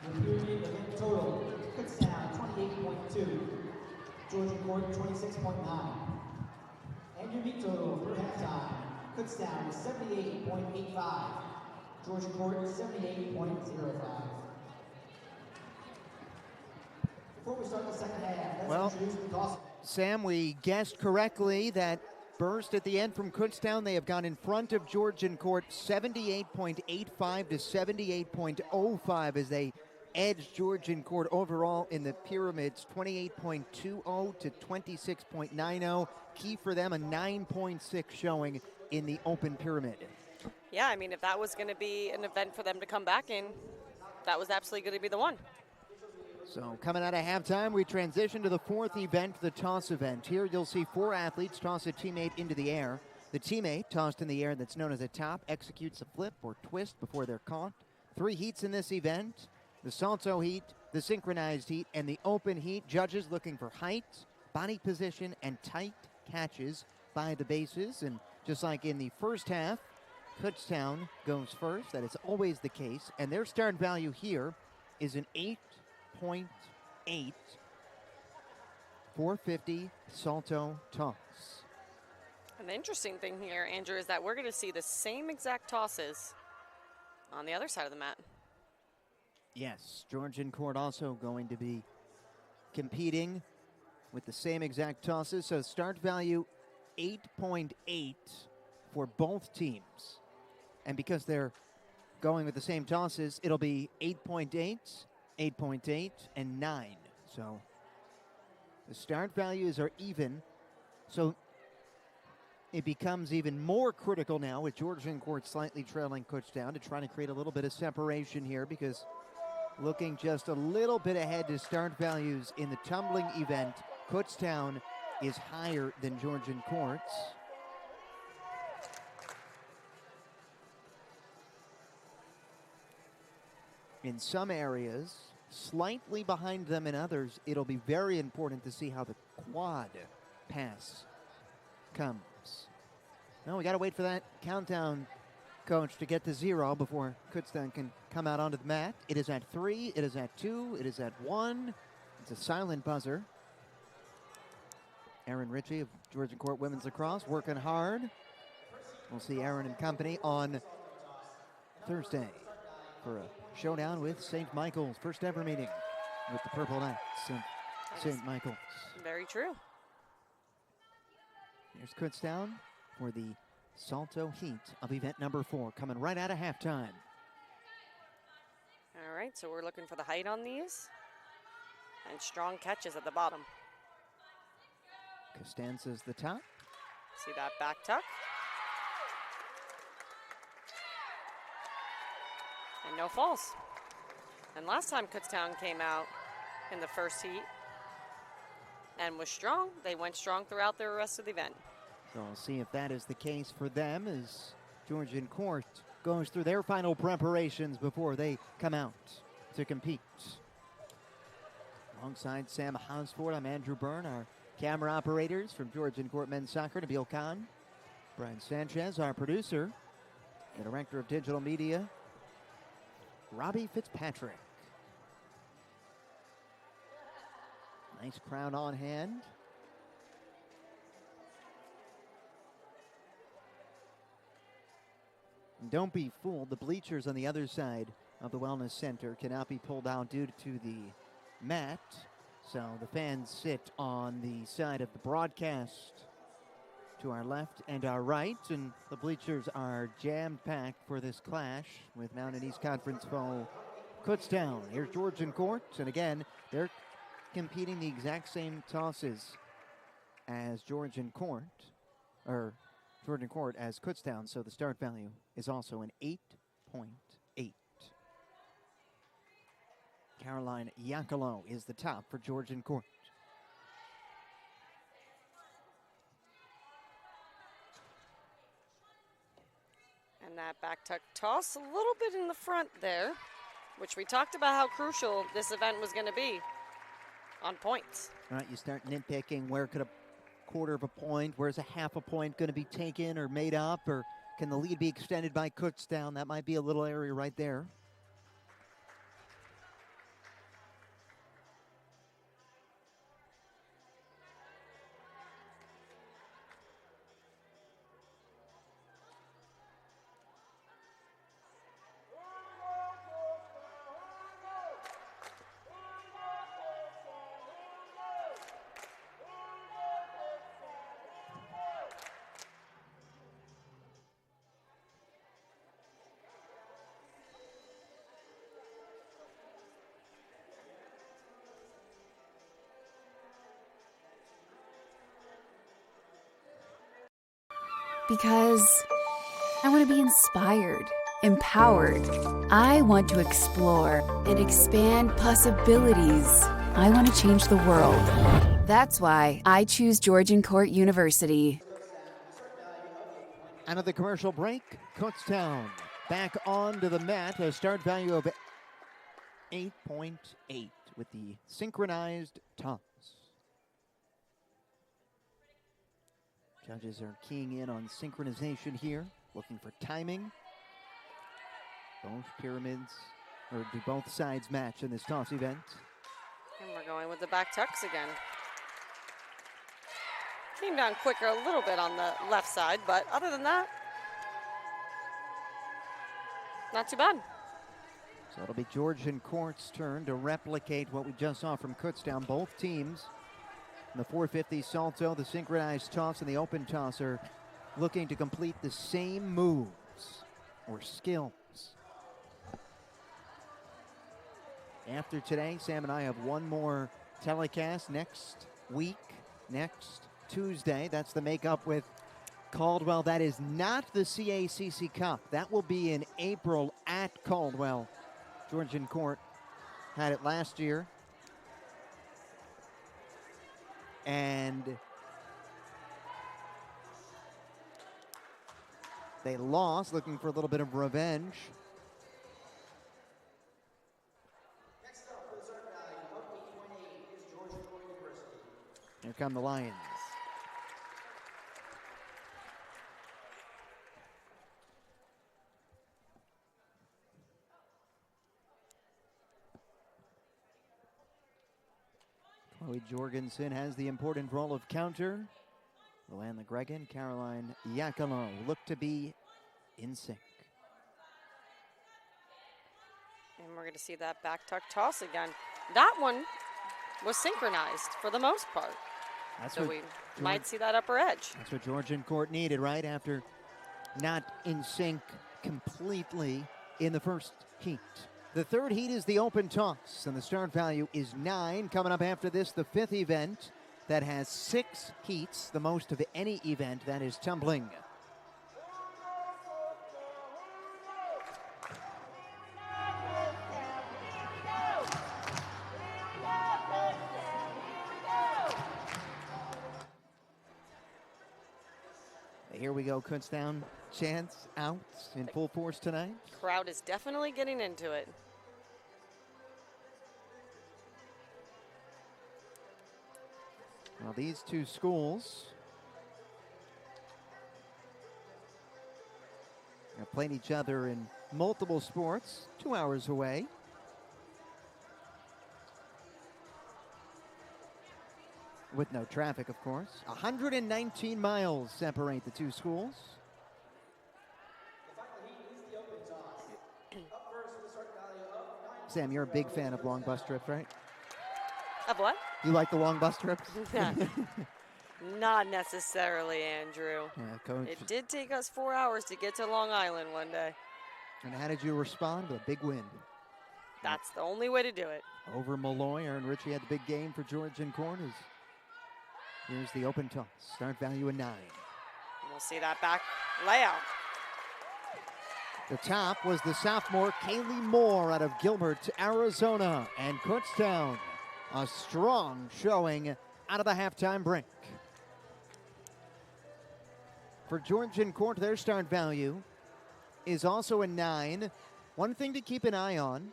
The period event total, Kutztown 28.2, Georgian Court 26.9. And your meet total for halftime, Kutztown is 78.85, Georgian Court 78.05. Before we start the second half, let's introduce the toss. Sam, we guessed correctly that burst at the end from Kutztown. They have gone in front of Georgian Court 78.85 to 78.05 as they edged Georgian Court overall in the pyramids, 28.20 to 26.90. Key for them, a 9.6 showing in the open pyramid. Yeah, I mean, if that was going to be an event for them to come back in, that was absolutely going to be the one. So coming out of halftime, we transition to the fourth event, the toss event. Here you'll see 4 athletes toss a teammate into the air. The teammate tossed in the air that's known as a top executes a flip or twist before they're caught. 3 heats in this event: the salto heat, the synchronized heat, and the open heat. Judges looking for height, body position, and tight catches by the bases. And just like in the first half, Kutztown goes first. That is always the case. And their start value here is an 8.8 450 salto toss. And the interesting thing here, Andrew, is that we're going to see the same exact tosses on the other side of the mat. Yes, Georgian court also going to be competing with the same exact tosses. So start value 8.8 for both teams. And because they're going with the same tosses, it'll be 8.8, 8.8, and 9. So the start values are even. So it becomes even more critical now with Georgian court slightly trailing Kutztown to try to create a little bit of separation here, because looking just a little bit ahead to start values in the tumbling event, Kutztown is higher than Georgian courts. In some areas, slightly behind them in others, it'll be very important to see how the quad pass comes. No, we got to wait for that countdown, coach, to get to 0 before Kutztown can come out onto the mat. It is at 3, it is at 2, it is at 1. It's a silent buzzer. Aaron Ritchie of Georgian Court Women's Lacrosse working hard. We'll see Aaron and company on Thursday for a showdown with St. Michael's. First ever meeting with the Purple Knights of St. Michael's. Very true. Here's Kutztown for the salto heat of event number 4, coming right out of halftime. All right, so we're looking for the height on these and strong catches at the bottom. Costanza's the top. See that back tuck? And no falls. And last time Kutztown came out in the first heat and was strong, they went strong throughout the rest of the event. So we'll see if that is the case for them as Georgian Court goes through their final preparations before they come out to compete. Alongside Sam Hansford, I'm Andrew Byrne, our camera operators from Georgian Court Men's Soccer, Nabil Khan, Brian Sanchez, our producer, the director of digital media, Robbie Fitzpatrick. Nice crowd on hand. And don't be fooled, the bleachers on the other side of the Wellness Center cannot be pulled out due to the mat. So the fans sit on the side of the broadcast to our left and our right, and the bleachers are jam-packed for this clash with Mountain East Conference foe Kutztown. Here's Georgian Court, and again, they're competing the exact same tosses as Georgian Court as Kutztown, so the start value is also an 8.8. Caroline Iacolo is the top for Georgian Court. And that back tuck toss a little bit in the front there, which we talked about how crucial this event was going to be on points. All right, you start nitpicking where could a quarter of a point, where's a half a point going to be taken or made up, or can the lead be extended by Kutztown? That might be a little area right there. Because I want to be inspired, empowered. I want to explore and expand possibilities. I want to change the world. That's why I choose Georgian Court University. Out of the commercial break, Kutztown back onto the mat. A start value of 8.8 with the synchronized toss. Judges are keying in on synchronization here, looking for timing. Both pyramids, or do both sides match in this toss event? And we're going with the back tucks again. Came down quicker a little bit on the left side, but other than that, not too bad. So it'll be Georgian Court's turn to replicate what we just saw from Kutztown. Both teams, in the 450 salto, the synchronized toss, and the open toss are looking to complete the same moves or skills. After today, Sam and I have one more telecast next week, next Tuesday. That's the makeup with Caldwell. That is not the CACC Cup. That will be in April at Caldwell. Georgian Court had it last year. And they lost, looking for a little bit of revenge. Next up for the start value of 8.8 is Georgian Court University. Here come the Lions. Chloe Jorgensen has the important role of counter. Luann Gregan, Caroline Yakalo look to be in sync. And we're going to see that back tuck toss again. That one was synchronized for the most part. So we might see that upper edge. That's what Georgian Court needed, right? After not in sync completely in the first heat. The third heat is the open toss, and the start value is 9. Coming up after this, the fifth event that has 6 heats, the most of any event, that is tumbling. Here we go, Kutztown chants out in full force tonight. Crowd is definitely getting into it. Well, these two schools have played each other in multiple sports, 2 hours away. With no traffic, of course. 119 miles separate the two schools. The final heat is the open toss. Up first for the start value of 9. Sam, you're a big fan of long bus trips, right? Of what? You like the long bus trips? Not necessarily, Andrew. Yeah, Coach. It did take us 4 hours to get to Long Island one day. And how did you respond with a big win? That's the only way to do it. Over Malloy. Aaron Ritchie had the big game for Georgian Court. Here's the open toss. Start value of 9. We'll see that back layout. The top was the sophomore Kaylee Moore out of Gilbert, Arizona. And Kutztown, a strong showing out of the halftime break. For Georgian Court, their start value is also a 9. One thing to keep an eye on,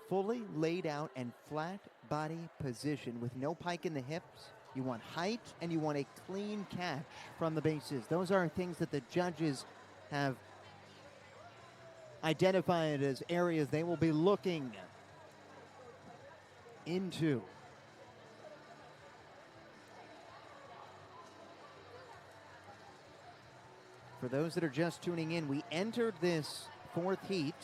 fully laid out and flat body position with no pike in the hips. You want height and you want a clean catch from the bases. Those are things that the judges have identified as areas they will be looking into. For those that are just tuning in, we entered this fourth heat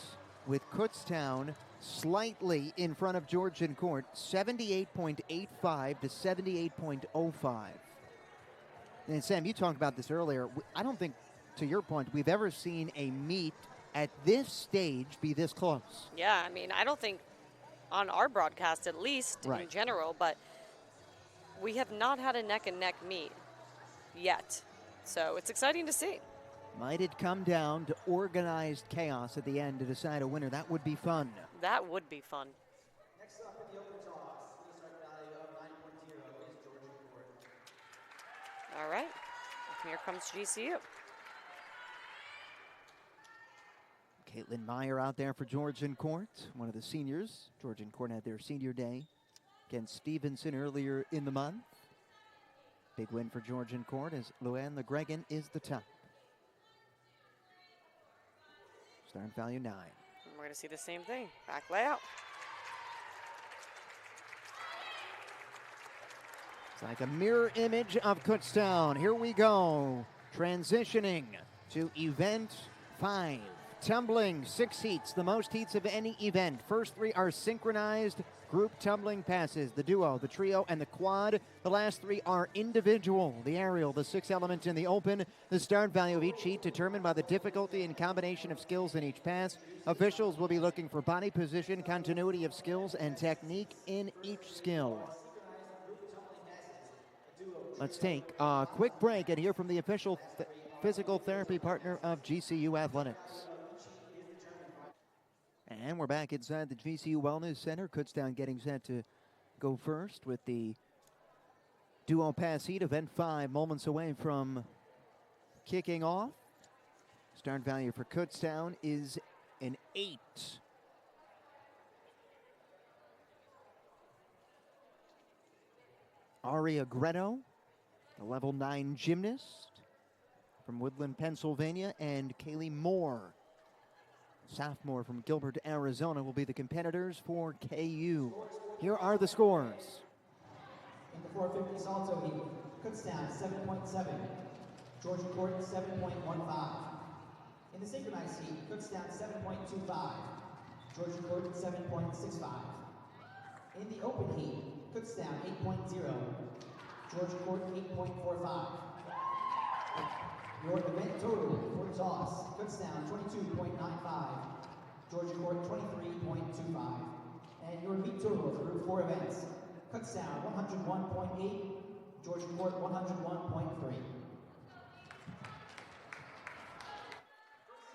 with Kutztown slightly in front of Georgian Court, 78.85 to 78.05. And Sam, you talked about this earlier. I don't think, to your point, we've ever seen a meet at this stage be this close. Yeah, I mean, I don't think on our broadcast, at least in general, but we have not had a neck and neck meet yet. So it's exciting to see. Might it come down to organized chaos at the end to decide a winner? That would be fun. That would be fun. Next up in the open toss, with a start value of 9.0 is Georgian court. All right. Here comes GCU. Caitlin Meyer out there for Georgian Court, one of the seniors. Georgian Court had their senior day against Stevenson earlier in the month. Big win for Georgian Court as Luann LeGregan is the top. Start value 9. And we're going to see the same thing. Back layout. It's like a mirror image of Kutztown. Here we go. Transitioning to event 5. Tumbling, 6 heats, the most heats of any event. First 3 are synchronized group tumbling passes. The duo, the trio, and the quad. The last 3 are individual. The aerial, the 6 elements in the open. The start value of each heat determined by the difficulty and combination of skills in each pass. Officials will be looking for body position, continuity of skills, and technique in each skill. Let's take a quick break and hear from the official physical therapy partner of GCU Athletics. And we're back inside the GCU Wellness Center. Kutztown getting set to go first with the duo pass heat. Event 5 moments away from kicking off. Start value for Kutztown is an 8. Aria Greto, a level 9 gymnast from Woodland, Pennsylvania, and Kaylee Moore, sophomore from Gilbert, Arizona, will be the competitors for KU. Here are the scores. In the 450 salto heat, Kutztown 7.7, Georgian court 7.15. In the synchronized heat, Kutztown 7.25, Georgian court 7.65. In the open heat, Kutztown 8.0, Georgian court 8.45. Your event total for toss, Kutztown 22.95, Georgian court 23.25. And your meet total for group 4 events, Kutztown 101.8, Georgian court 101.3.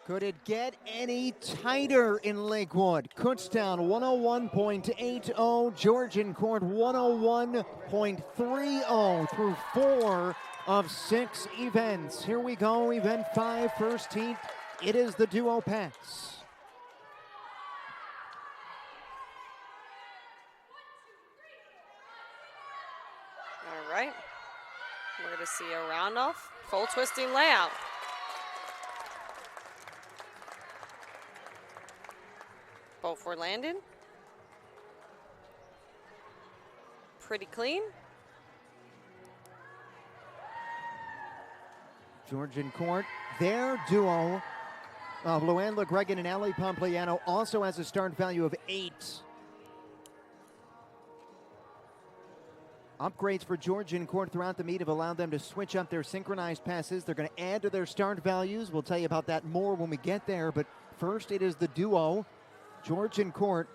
Could it get any tighter in Lakewood? Kutztown 101.80, Georgian Court 101.30 through 4 of 6 events. Here we go, event 5, first heat. It is the duo pass. All right. We're going to see a round off, full twisting layout. Both were landed. Pretty clean. Georgian Court, their duo of Luann LeGregan and Ali Pompliano also has a start value of 8. Upgrades for Georgian Court throughout the meet have allowed them to switch up their synchronized passes. They're going to add to their start values. We'll tell you about that more when we get there, but first it is the duo. Georgian Court,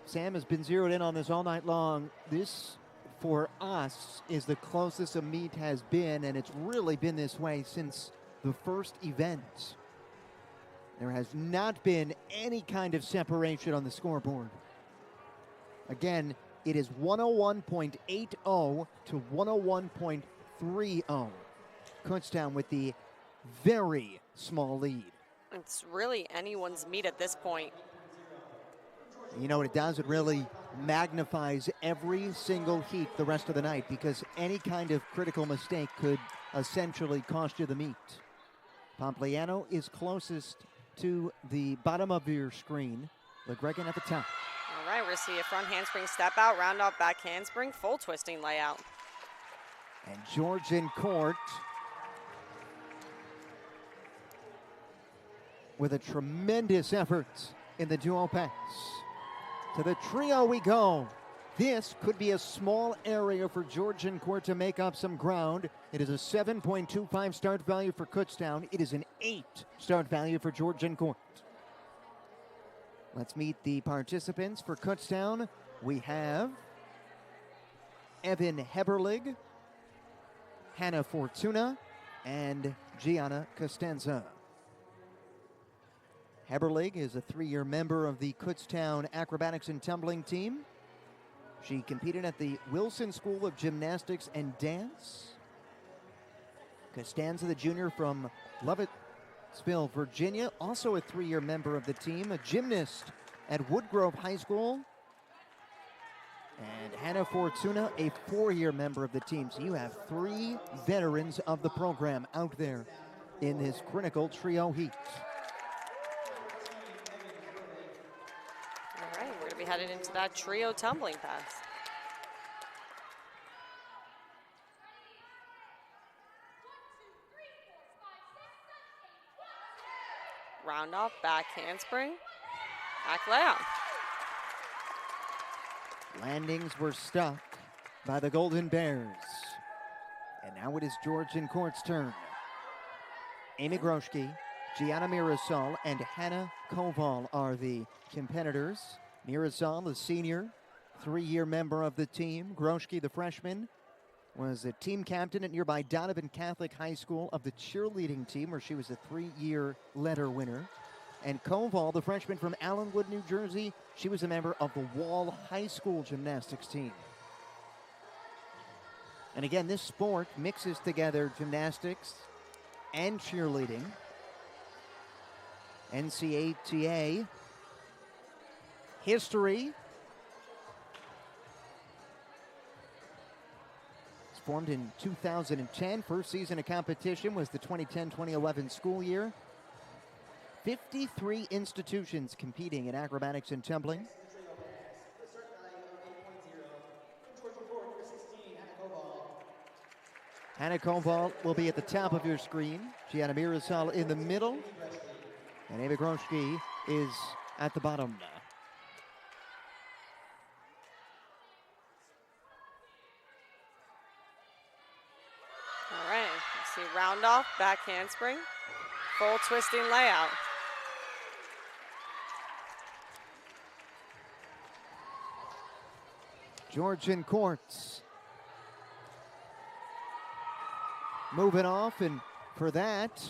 Sam has been zeroed in on this all night long. This, for us, is the closest a meet has been, and it's really been this way since the first event. There has not been any kind of separation on the scoreboard. Again, it is 101.80 to 101.30. Kutztown with the very small lead. It's really anyone's meet at this point. You know what it does? It really magnifies every single heat the rest of the night, because any kind of critical mistake could essentially cost you the meet. Pompliano is closest to the bottom of your screen. LeGregan at the top. All right, we're going to see a front handspring step out, round off back handspring, full twisting layout. And Georgian Court with a tremendous effort in the duo pass. To the trio we go. This could be a small area for Georgian Court to make up some ground. It is a 7.25 start value for Kutztown. It is an 8 start value for Georgian Court. Let's meet the participants for Kutztown. We have Evan Heberlig, Hannah Fortuna, and Gianna Costanza. Heberlig is a 3-year member of the Kutztown Acrobatics and Tumbling team. She competed at the Wilson School of Gymnastics and Dance. Costanza, the junior from Lovettsville, Virginia, also a 3-year member of the team, a gymnast at Woodgrove High School. And Hannah Fortuna, a 4-year member of the team. So you have 3 veterans of the program out there in this critical trio heat. All right, we're going to be headed into that trio tumbling pass. Round off, back handspring, back layout. Landings were stuck by the Golden Bears. And now it is Georgian Court's turn. Amy Groschke, Gianna Mirasol, and Hannah Koval are the competitors. Mirasol, the senior, 3-year member of the team. Groschke, the freshman, was a team captain at nearby Donovan Catholic High School of the cheerleading team, where she was a 3-year letter winner. And Koval, the freshman from Allenwood, New Jersey, she was a member of the Wall High School gymnastics team. And again, this sport mixes together gymnastics and cheerleading. NCATA history. It's formed in 2010. First season of competition was the 2010-2011 school year. 53 institutions competing in acrobatics and tumbling. Hannah Koval will be at the top of your screen. Gianna Mirasol in the middle. And Ava Groschke is at the bottom. All right, you see round off, back handspring, full twisting layout. Georgian Courts moving off, and for that,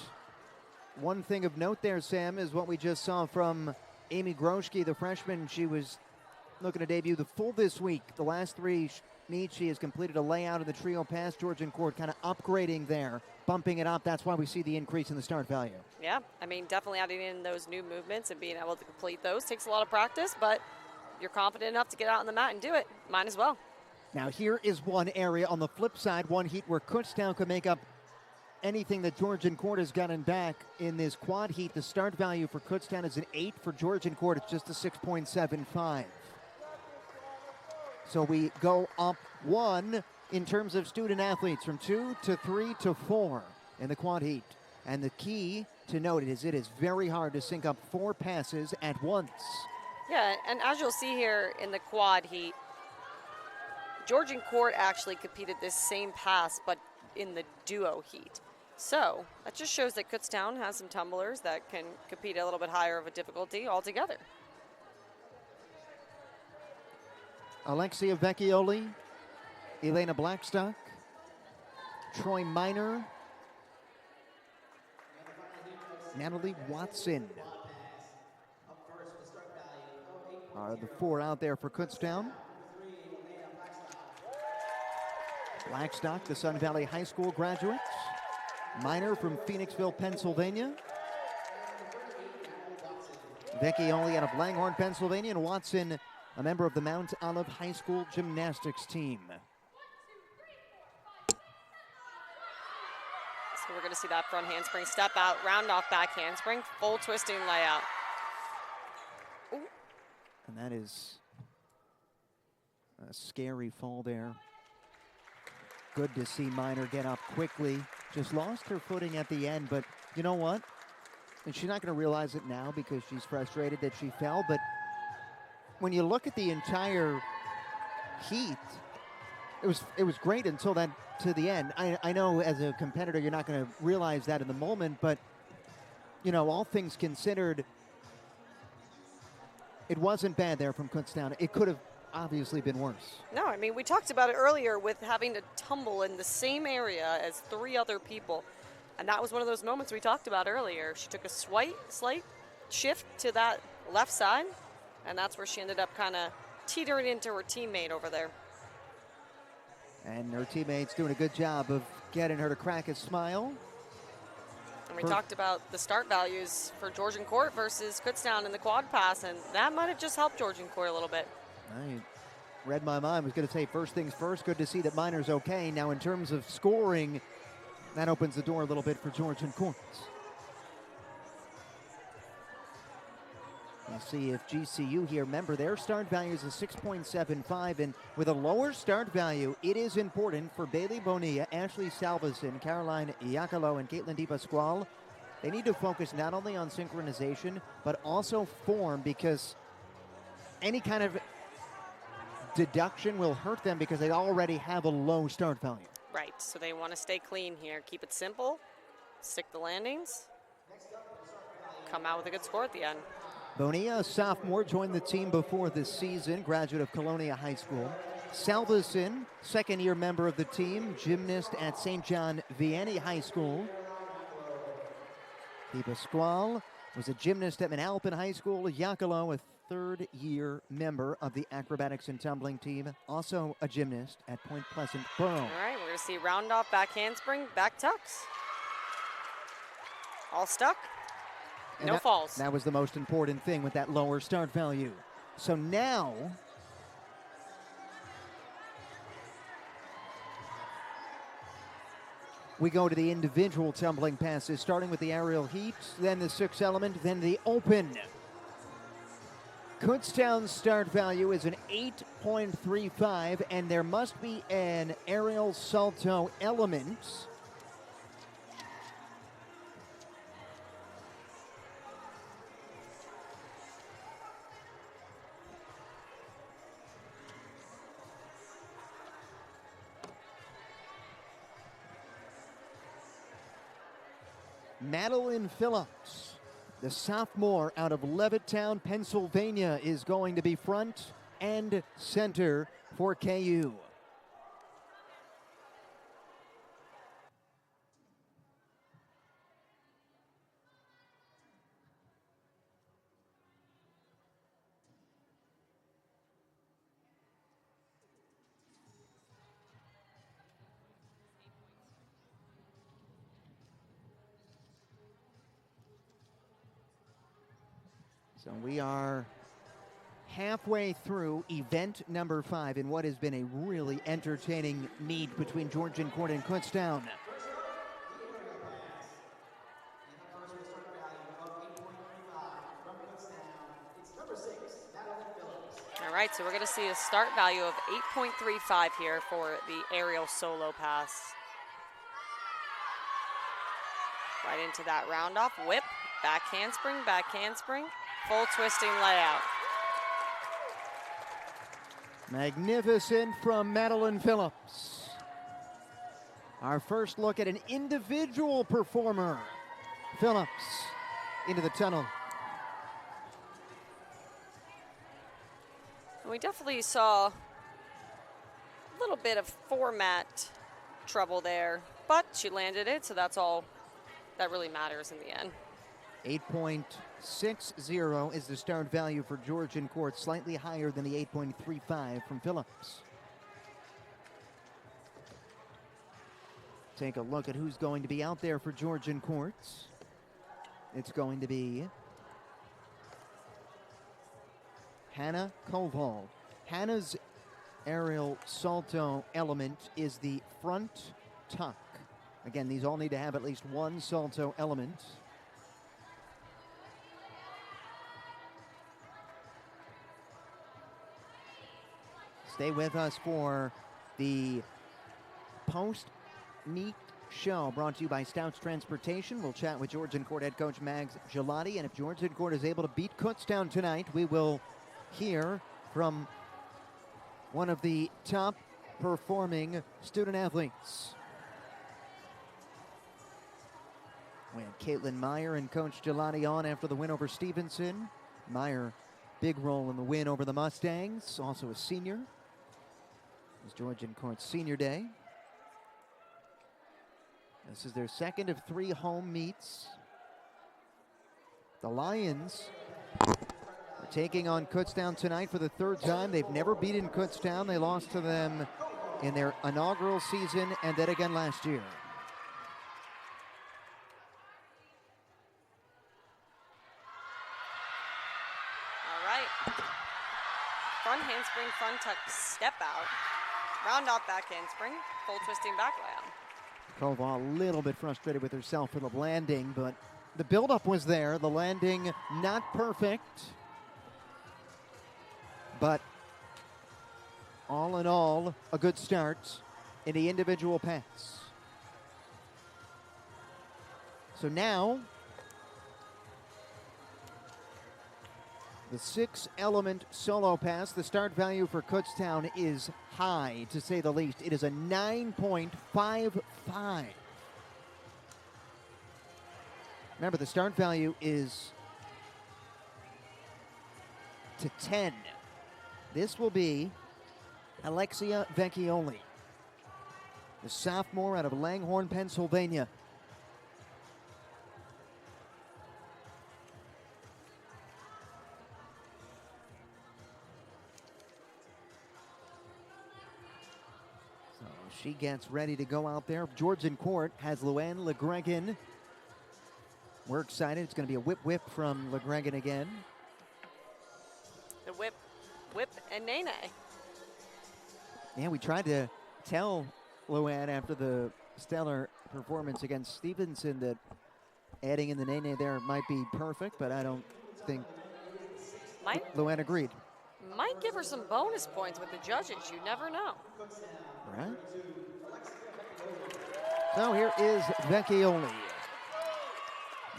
one thing of note there, Sam, is what we just saw from Amy Groschke, the freshman. She was looking to debut the full this week. The last 3 meets, she has completed a layout of the trio pass. Georgian Court kind of upgrading there, bumping it up. That's why we see the increase in the start value. Yeah, I mean, definitely adding in those new movements and being able to complete those takes a lot of practice, but you're confident enough to get out on the mat and do it. Might as well. Now here is one area on the flip side, one heat where Kutztown could make up anything that Georgian Court has gotten back in this quad heat. The start value for Kutztown is an 8. For Georgian Court, it's just a 6.75. So we go up 1 in terms of student athletes, from 2 to 3 to 4 in the quad heat. And the key to note is it is very hard to sync up 4 passes at once. Yeah, and as you'll see here in the quad heat, Georgian Court actually competed this same pass, but in the duo heat. So that just shows that Kutztown has some tumblers that can compete a little bit higher of a difficulty altogether. Alexia Vecchioli, Elena Blackstock, Troy Miner, Natalie Watson are the 4 out there for Kutztown. Blackstock, the Sun Valley High School graduate. Miner from Phoenixville, Pennsylvania. Vecchioli out of Langhorne, Pennsylvania. And Watson, a member of the Mount Olive High School gymnastics team. So we're going to see that front handspring step out, round off back handspring, full twisting layout. Ooh. And that is a scary fall there. Good to see Miner get up quickly. Just lost her footing at the end, but you know what? And she's not going to realize it now because she's frustrated that she fell, but when you look at the entire heat, it was great until that to the end. I know as a competitor you're not going to realize that in the moment, but you know, all things considered, it wasn't bad there from Kutztown. It could have obviously been worse. No, I mean, we talked about it earlier with having to tumble in the same area as 3 other people. And that was one of those moments we talked about earlier. She took a slight shift to that left side, and that's where she ended up kind of teetering into her teammate over there. And her teammates doing a good job of getting her to crack a smile. And we talked about the start values for Georgian Court versus Kutztown in the quad pass, and that might have just helped Georgian Court a little bit. I read my mind. I was going to say first things first. Good to see that Minor's okay. Now, in terms of scoring, that opens the door a little bit for Georgian Court. We'll see if GCU here, remember their start value is a 6.75, and with a lower start value, it is important for Bailey Bonilla, Ashley Salveson, Caroline Iacolo, and Caitlin DePasquale. They need to focus not only on synchronization, but also form, because any kind of deduction will hurt them because they already have a low start value. Right, so they want to stay clean here. Keep it simple, stick the landings, come out with a good score at the end. Bonilla, a sophomore, joined the team before this season, graduate of Colonia High School. Salveson, second-year member of the team, gymnast at St. John Vianney High School. DePasquale was a gymnast at Manalapan High School. Iacolo, a third-year member of the Acrobatics and Tumbling team, also a gymnast at Point Pleasant Borough. All right, we're going to see round off, back handspring, back tucks. All stuck. No falls. That was the most important thing with that lower start value. So now, we go to the individual tumbling passes, starting with the aerial heat, then the 6 element, then the open. Kutztown's start value is an 8.35, and there must be an aerial salto element. Madeline Phillips, the sophomore out of Levittown, Pennsylvania, is going to be front and center for KU. So we are halfway through event number 5 in what has been a really entertaining meet between Georgian Court and Kutztown. All right, so we're going to see a start value of 8.35 here for the aerial solo pass. Right into that round off, whip, back handspring, full twisting layout. Magnificent from Madeline Phillips. Our first look at an individual performer. Phillips into the tunnel. We definitely saw a little bit of format trouble there, but she landed it, so that's all that really matters in the end. 8.60 is the start value for Georgian Court, slightly higher than the 8.35 from Phillips. Take a look at who's going to be out there for Georgian Court. It's going to be Hannah Koval. Hannah's aerial salto element is the front tuck. Again, these all need to have at least one salto element. Stay with us for the post-meet show brought to you by Stouts Transportation. We'll chat with Georgian Court head coach Mags Gelati, and if Georgian Court is able to beat Kutztown tonight, we will hear from one of the top performing student athletes. We had Caitlin Meyer and Coach Gelati on after the win over Stevenson. Meyer, big role in the win over the Mustangs, also a senior. It was Georgian Court's senior day. This is their second of 3 home meets. The Lions are taking on Kutztown tonight for the 3rd time. They've never beaten Kutztown. They lost to them in their inaugural season and then again last year. All right. Front handspring, front tuck, step out. Round off back handspring, full twisting back layout. Kova a little bit frustrated with herself for the landing, but the buildup was there. The landing not perfect, but all in all, a good start in the individual pass. So now, the 6-element solo pass, the start value for Kutztown is high, to say the least. It is a 9.55. Remember, the start value is to 10. This will be Alexia Vecchioli, the sophomore out of Langhorne, Pennsylvania. So she gets ready to go out there. Georgian court has Luann LeGregan. We're excited. It's going to be a whip from LeGregan again. The whip, and Nene. Yeah, we tried to tell Luann after the stellar performance against Stevenson that adding in the Nene there might be perfect, but I don't think Luann agreed. Might give her some bonus points with the judges. You never know. Right. So here is Vecchioli.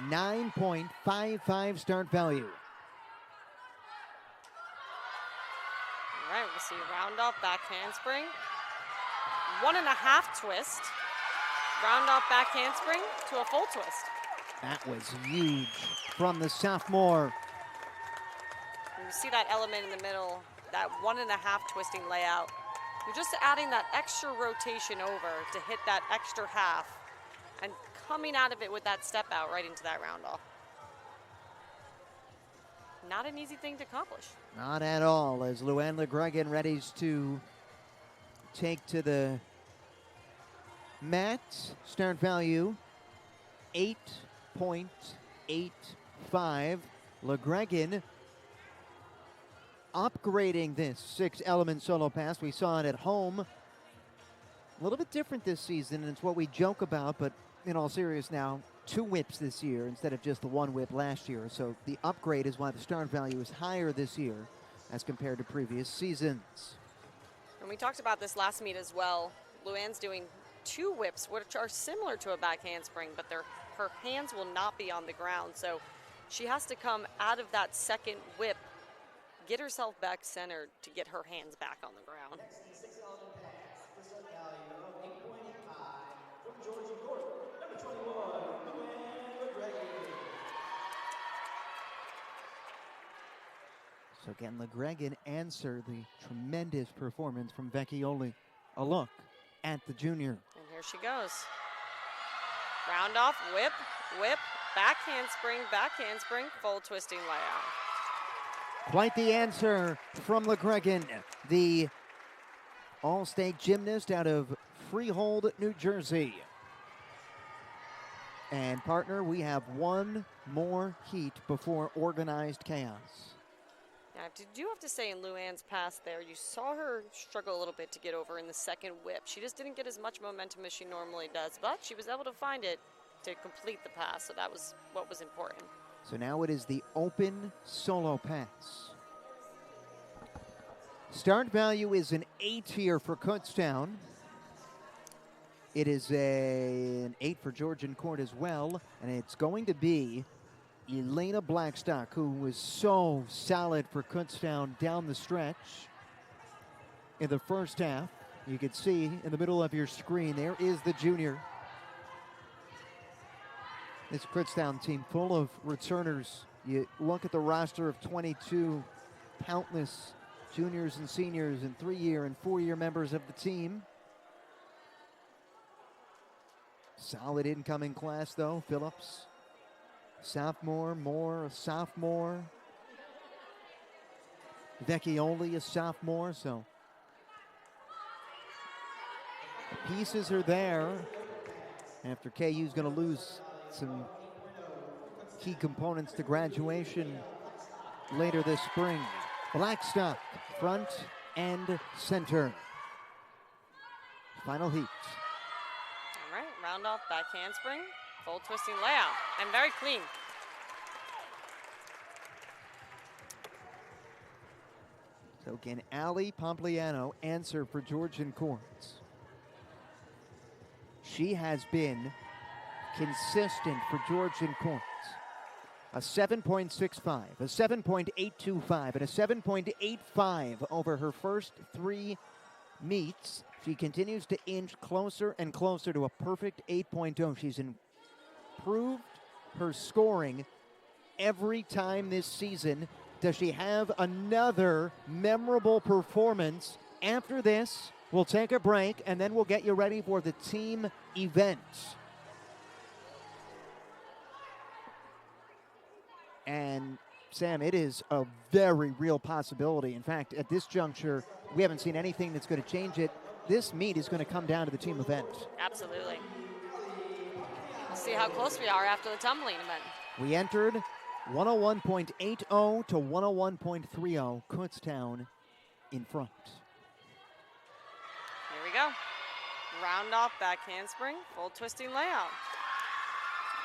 9.55 start value. All right, we'll see round off back handspring. 1.5 twist. Round off back handspring to a full twist. That was huge from the sophomore. And you see that element in the middle, that 1.5 twisting layout. You're just adding that extra rotation over to hit that extra half and coming out of it with that step out right into that round off. Not an easy thing to accomplish. Not at all, as Luann LeGregan readies to take to the mat. Start value 8.85. LeGregan upgrading this 6-element solo pass. We saw it at home. A little bit different this season, and it's what we joke about, but in all seriousness now, 2 whips this year instead of just the 1 whip last year. So the upgrade is why the start value is higher this year as compared to previous seasons. And we talked about this last meet as well. Luann's doing 2 whips, which are similar to a back handspring, but her hands will not be on the ground. So she has to come out of that second whip, get herself back centered to get her hands back on the ground. Next, the 6-element pass, the start value of 8.85 from Georgian court, number 21, Luann LeGregan. So again, LeGregan answered the tremendous performance from Vecchioli. A look at the junior. And here she goes. Round off, whip, back handspring, full twisting layout. Quite the answer from LeGregan, the all-state gymnast out of Freehold, New Jersey. And partner, we have one more heat before organized chaos. Now, I do have to say in Luann's pass there, you saw her struggle a little bit to get over in the second whip. She just didn't get as much momentum as she normally does, but she was able to find it to complete the pass, so that was what was important. So now it is the open solo pass. Start value is an 8 here for Kutztown. It is an 8 for Georgian court as well, and it's going to be Elena Blackstock, who was so solid for Kutztown down the stretch in the first half. You can see in the middle of your screen, there is the junior. This Kutztown team full of returners. You look at the roster of 22 countless juniors and seniors and 3-year and 4-year members of the team. Solid incoming class, though. Phillips, sophomore. Moore, a sophomore. Vecchioli, a sophomore. So pieces are there after KU's going to lose some key components to graduation later this spring. Blackstock, front and center. Final heat. All right, round off back handspring, full twisting layout, and very clean. So can Ali Pompliano answer for Georgian courts? She has been consistent for Georgian courts. A 7.65, a 7.825, and a 7.85 over her first 3 meets. She continues to inch closer and closer to a perfect 8.0. She's improved her scoring every time this season. Does she have another memorable performance? After this, we'll take a break, and then we'll get you ready for the team event. And, Sam, it is a very real possibility. In fact, at this juncture, we haven't seen anything that's going to change it. This meet is going to come down to the team event. Absolutely. We'll see how close we are after the tumbling event. We entered 101.80 to 101.30. Kutztown in front. Here we go. Round off back handspring, full twisting layout.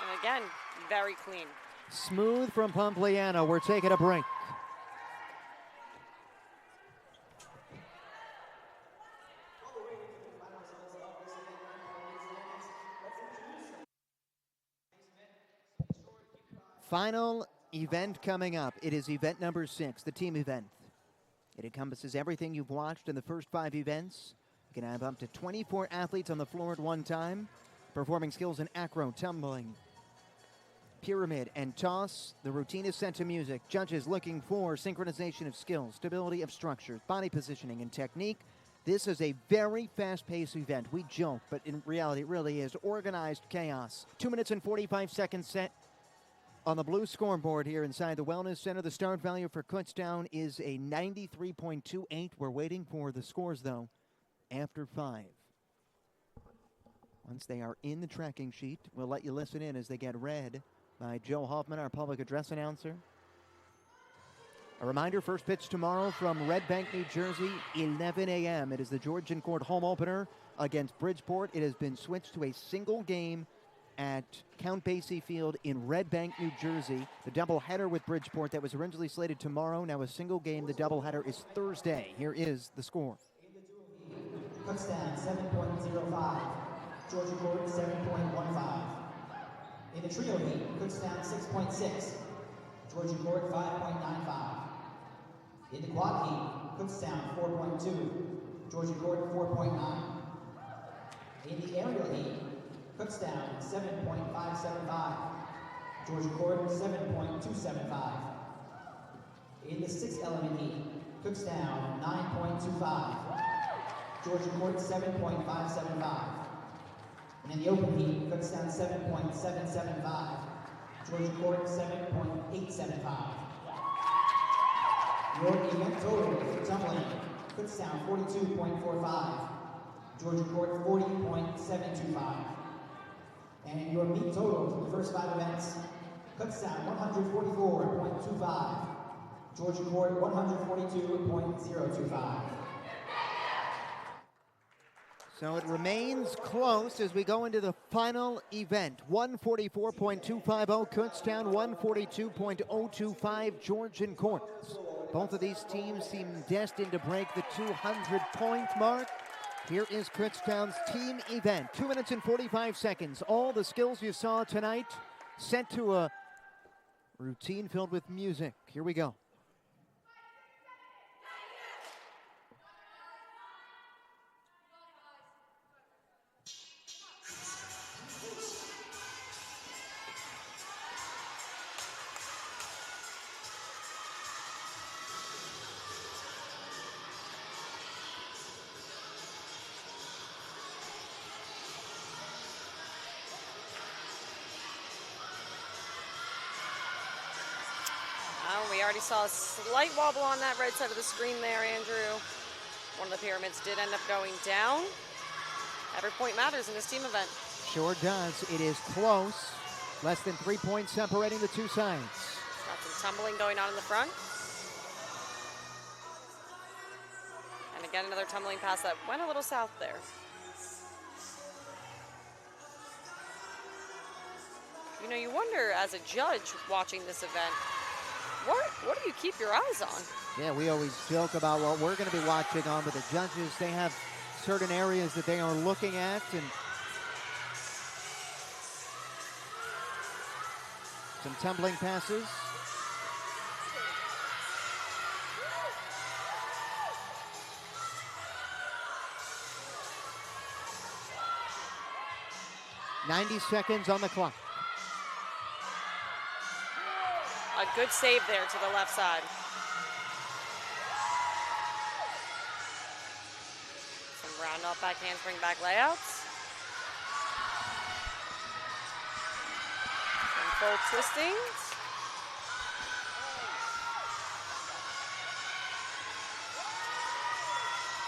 And again, very clean. Smooth from Pompliano. We're taking a break. Final event coming up. It is event number 6, the team event. It encompasses everything you've watched in the first 5 events. You can have up to 24 athletes on the floor at one time, performing skills in acro, tumbling, pyramid, and toss. The routine is set to music. Judges looking for synchronization of skills, stability of structures, body positioning, and technique. This is a very fast-paced event. We joke, but in reality it really is organized chaos. 2 minutes and 45 seconds set on the blue scoreboard here inside the Wellness Center. The start value for Kutztown is a 93.28. We're waiting for the scores, though, after 5. Once they are in the tracking sheet, we'll let you listen in as they get read by Joe Hoffman, our public address announcer. A reminder, first pitch tomorrow from Red Bank, New Jersey, 11 a.m. It is the Georgian Court home opener against Bridgeport. It has been switched to a single game at Count Basie Field in Red Bank, New Jersey. The doubleheader with Bridgeport that was originally slated tomorrow, now a single game. The doubleheader is Thursday. Here is the score. Kutztown 7.05, Georgian Court 7.15. In the trio heat, Kutztown 6.6, Georgian Court 5.95. In the quad heat, Kutztown 4.2, Georgian Court 4.9. In the aerial heat, Kutztown 7.575, Georgian Court 7.275. In the 6 element heat, Kutztown 9.25, Georgian Court 7.575. And in the open heat, Kutztown 7.775, Georgian Court 7.875. Your event total for tumbling, Kutztown 42.45, Georgian Court 40.725. And your meet total for the first 5 events, Kutztown 144.25, Georgian Court 142.025. So it remains close as we go into the final event. 144.250 Kutztown, 142.025 Georgian Courts. Both of these teams seem destined to break the 200-point mark. Here is Kutztown's team event. 2 minutes and 45 seconds. All the skills you saw tonight set to a routine filled with music. Here we go. already saw a slight wobble on that right side of the screen there, Andrew. One of the pyramids did end up going down. Every point matters in this team event. Sure does. It is close. Less than 3 points separating the two sides. Got some tumbling going on in the front. And again, another tumbling pass that went a little south there. You know, you wonder as a judge watching this event, what do you keep your eyes on? Yeah, we always joke about what we're going to be watching on, but the judges, they have certain areas that they are looking at, and some tumbling passes. "90 seconds on the clock." A good save there to the left side. Some round off back handspring back layouts. Some full twistings.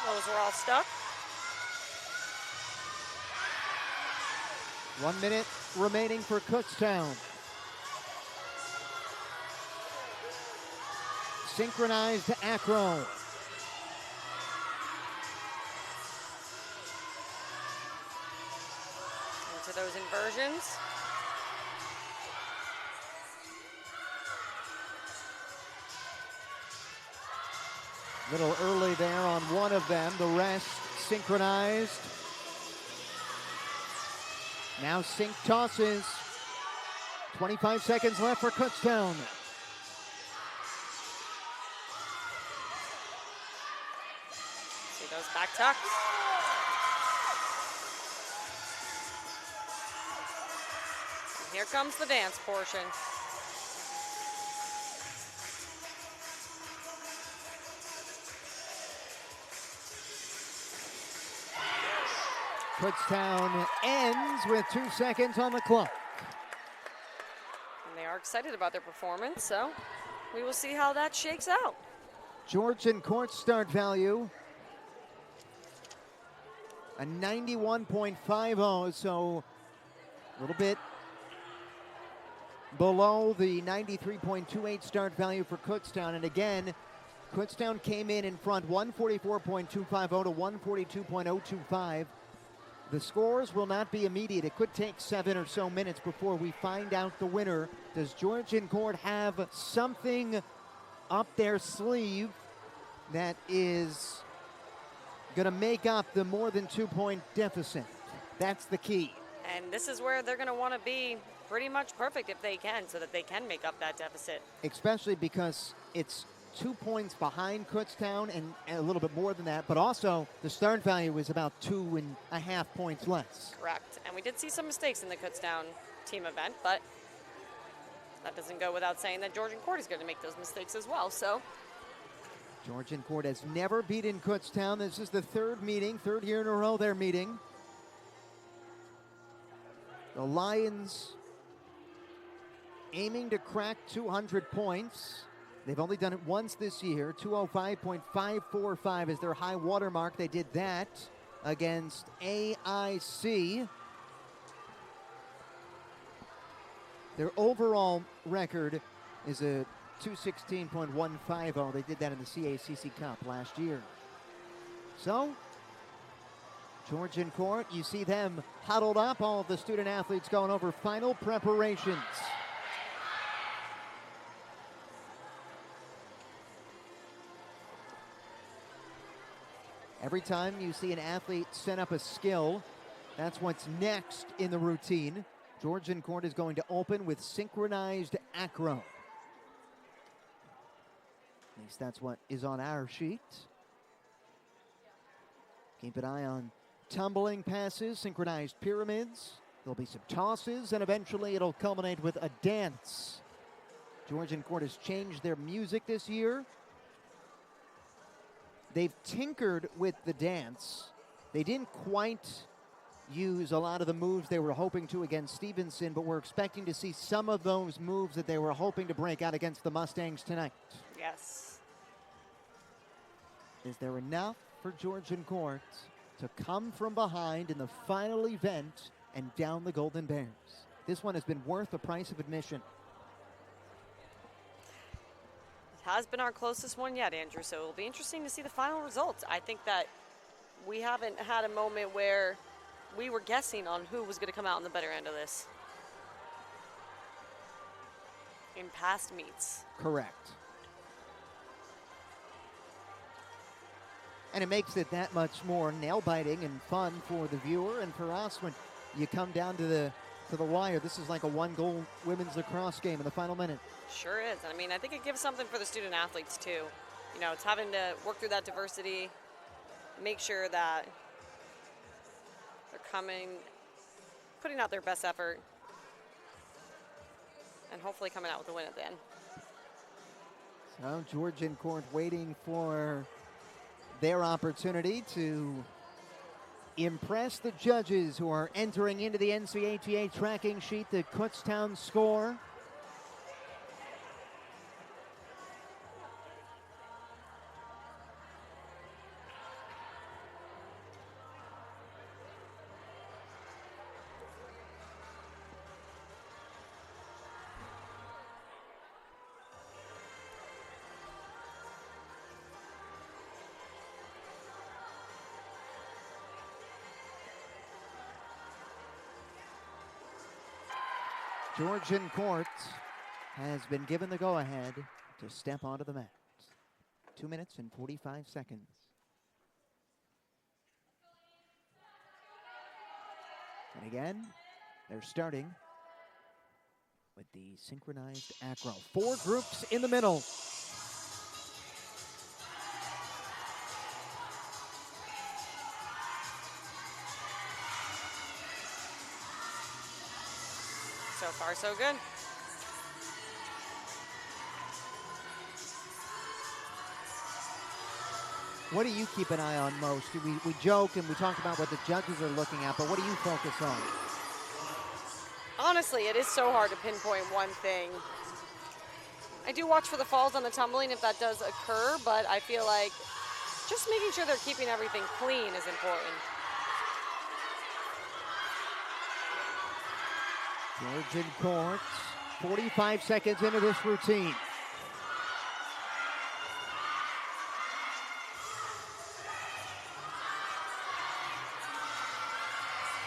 Those were all stuck. 1 minute remaining for Kutztown. Synchronized acro. Into those inversions. Little early there on one of them. The rest synchronized. Now sync tosses. 25 seconds left for Kutztown. See those back tucks. And here comes the dance portion. Kutztown ends with 2 seconds on the clock. And they are excited about their performance, so we will see how that shakes out. Georgian court start value, a 91.50, so a little bit below the 93.28 start value for Kutztown. And again, Kutztown came in front 144.250 to 142.025. The scores will not be immediate. It could take 7 or so minutes before we find out the winner. Does Georgian court have something up their sleeve that is going to make up the more than 2-point deficit? That's the key. And this is where they're going to want to be pretty much perfect if they can, so that they can make up that deficit. Especially because it's 2 points behind Kutztown and a little bit more than that, but also the start value is about 2.5 points less. Correct. And we did see some mistakes in the Kutztown team event, but that doesn't go without saying that Georgian court is going to make those mistakes as well. So Georgian court has never beaten Kutztown. This is the third year in a row they're meeting. The Lions aiming to crack 200 points. They've only done it once this year. 205.545 is their high water mark. They did that against AIC. Their overall record is a 216.150. They did that in the CACC Cup last year. So, Georgian court, you see them huddled up, all of the student athletes going over final preparations. Every time you see an athlete set up a skill, that's what's next in the routine. Georgian court is going to open with synchronized acro. At least that's what is on our sheet. Keep an eye on tumbling passes, synchronized pyramids. There'll be some tosses, and eventually it'll culminate with a dance. Georgian court has changed their music this year. They've tinkered with the dance. They didn't quite use a lot of the moves they were hoping to against Stevenson, but we're expecting to see some of those moves that they were hoping to break out against the Mustangs tonight. Yes. Is there enough for Georgian Court to come from behind in the final event and down the Golden Bears? This one has been worth the price of admission. It has been our closest one yet, Andrew, so it'll be interesting to see the final results. I think that we haven't had a moment where we were guessing on who was going to come out on the better end of this in past meets. Correct. And it makes it that much more nail-biting and fun for the viewer and for us when you come down to the wire. This is like a one-goal women's lacrosse game in the final minute. Sure is. I mean, I think it gives something for the student athletes too. You know, it's having to work through that diversity, make sure that they're putting out their best effort, and hopefully coming out with a win at the end. So Georgian Court waiting for their opportunity to impress the judges who are entering into the NCATA tracking sheet, the Kutztown score. Georgian Court has been given the go-ahead to step onto the mat. 2 minutes and 45 seconds. And again, they're starting with the synchronized acro. 4 groups in the middle. So far, so good. What do you keep an eye on most? We joke and we talk about what the judges are looking at, but what do you focus on? Honestly, it is so hard to pinpoint one thing. I do watch for the falls on the tumbling if that does occur, but I feel like just making sure they're keeping everything clean is important. Georgian Court, 45 seconds into this routine.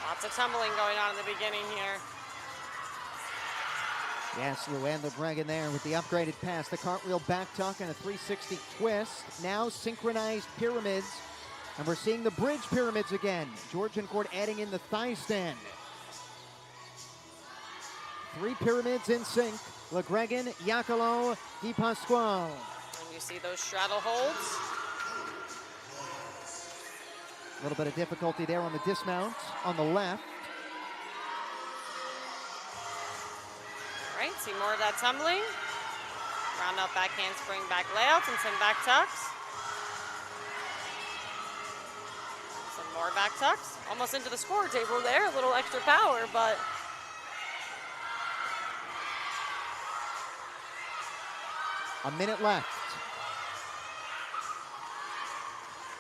Lots of tumbling going on in the beginning here. Yes, Luann the Dragon there with the upgraded pass, the cartwheel back tuck and a 360 twist. Now synchronized pyramids, and we're seeing the bridge pyramids again. Georgian Court adding in the thigh stand. 3 pyramids in sync. LeGregan, Iacolo, Di Pasquale. And you see those straddle holds. A little bit of difficulty there on the dismount on the left. All right, see more of that tumbling. Round out back handspring, back layouts, and some back tucks. Some more back tucks. Almost into the score table there. A little extra power, but a minute left.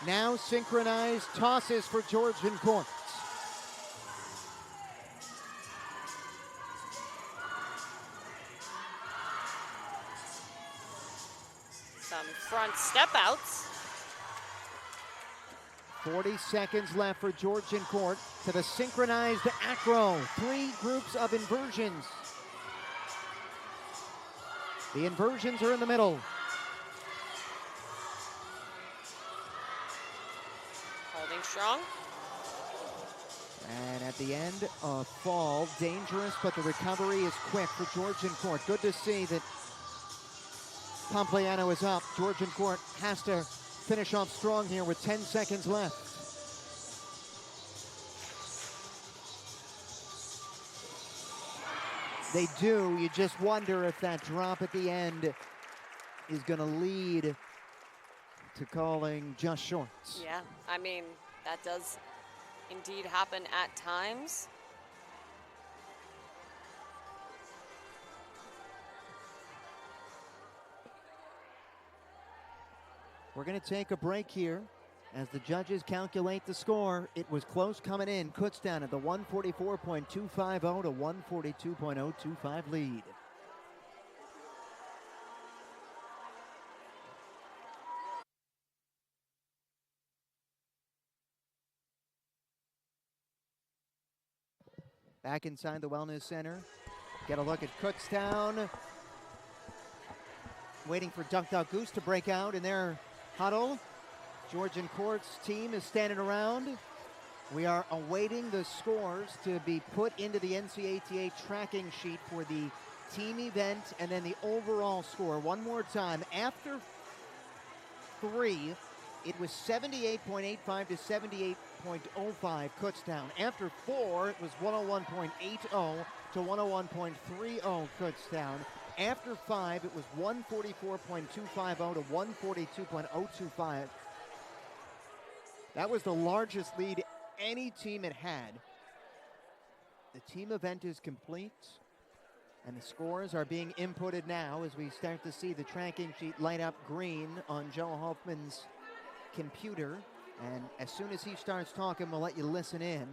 Now synchronized tosses for Georgian Court. some front step outs. 40 seconds left for Georgian Court to the synchronized acro. 3 groups of inversions. The inversions are in the middle. Holding strong. And at the end, a fall, dangerous, but the recovery is quick for Georgian Court. Good to see that Pompliano is up. Georgian Court has to finish off strong here with 10 seconds left. They do. You just wonder if that drop at the end is going to lead to calling just shorts. Yeah, I mean, that does indeed happen at times. We're going to take a break here as the judges calculate the score. It was close coming in. Kutztown at the 144.250 to 142.025 lead. Back inside the Wellness Center. Get a look at Kutztown. Waiting for Duck Duck Goose to break out in their huddle. Georgian Court's team is standing around. We are awaiting the scores to be put into the NCATA tracking sheet for the team event and then the overall score. One more time. After 3, it was 78.85 to 78.05 Kutztown. After 4, it was 101.80 to 101.30 Kutztown. After 5, it was 144.250 to 142.025. That was the largest lead any team had. The team event is complete, and the scores are being inputted now as we start to see the tracking sheet light up green on Joe Hoffman's computer. And as soon as he starts talking, we'll let you listen in.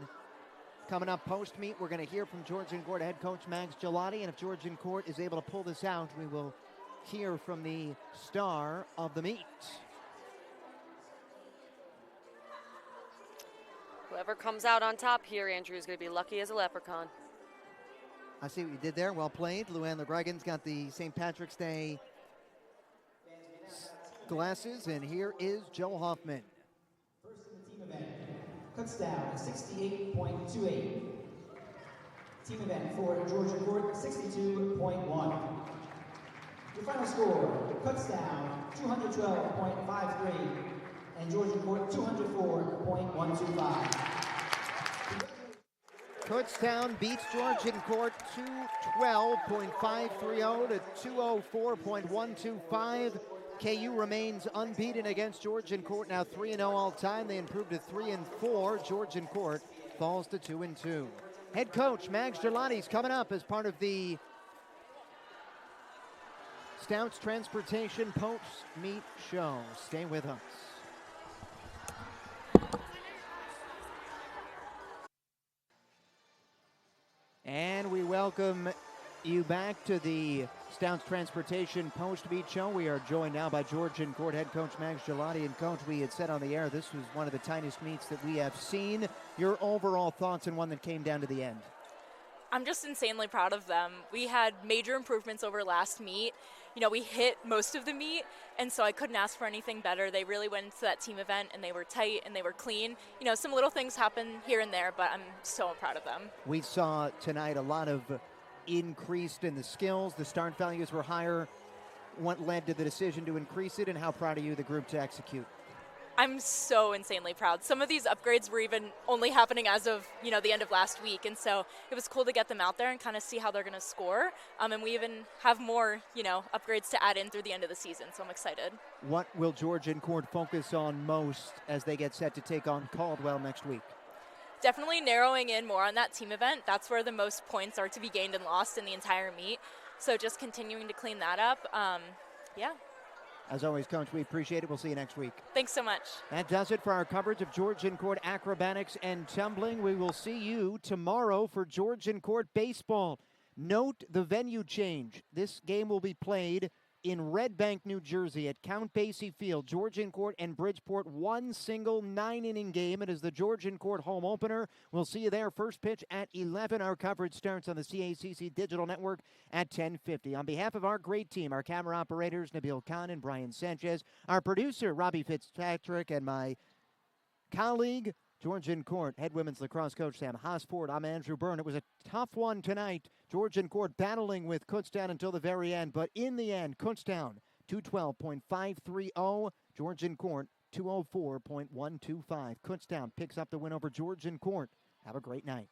Coming up post-meet, we're going to hear from Georgian Court head coach Max Gelati, and if Georgian Court is able to pull this out, we will hear from the star of the meet. Whoever comes out on top here, Andrew, is going to be lucky as a leprechaun. I see what you did there. Well played. Luann LeGregan's got the St. Patrick's Day glasses, and here is Joe Hoffman. First in the team event, Kutztown 68.28. Team event for Georgian Court 62.1. Your final score, Kutztown 212.53 and Georgian Court 204.125. Kutztown beats Georgian Court 212.530 to 204.125. KU remains unbeaten against Georgian Court, now 3-0 all time. They improved to 3-4. Georgian Court falls to 2-2. Head coach Max Gelati's coming up as part of the Stouts Transportation post-meet show. Stay with us. And we welcome you back to the Stouts Transportation post-meet show. We are joined now by Georgian Court head coach Max Gelati. And coach, we had said on the air this was one of the tightest meets that we have seen. Your overall thoughts on one that came down to the end? I'm just insanely proud of them. We had major improvements over last meet. You know, we hit most of the meet, and so I couldn't ask for anything better. They really went into that team event, and they were tight, and they were clean. You know, some little things happen here and there, but I'm so proud of them. We saw tonight a lot of increased in the skills. The start values were higher. What led to the decision to increase it, and how proud are you of the group to execute? I'm so insanely proud. Some of these upgrades were even only happening as of, you know, the end of last week. And so it was cool to get them out there and kind of see how they're going to score. And we even have more, you know, upgrades to add in through the end of the season. So I'm excited. What will Georgian Court focus on most as they get set to take on Caldwell next week? Definitely narrowing in more on that team event. That's where the most points are to be gained and lost in the entire meet. So just continuing to clean that up. Yeah. As always, Coach, we appreciate it. We'll see you next week. Thanks so much. That does it for our coverage of Georgian Court Acrobatics and Tumbling. We will see you tomorrow for Georgian Court Baseball. Note the venue change. This game will be played in Red Bank, New Jersey at Count Basie Field. Georgian Court and Bridgeport, one single 9-inning game. It is the Georgian Court home opener. We'll see you there. First pitch at 11. Our coverage starts on the CACC Digital Network at 10:50. On behalf of our great team, our camera operators, Nabil Khan and Brian Sanchez, our producer, Robbie Fitzpatrick, and my colleague, Georgian Court head women's lacrosse coach Sam Hosford. I'm Andrew Byrne. It was a tough one tonight. Georgian Court battling with Kutztown until the very end, but in the end, Kutztown 212.530, Georgian Court 204.125. Kutztown picks up the win over Georgian Court. Have a great night.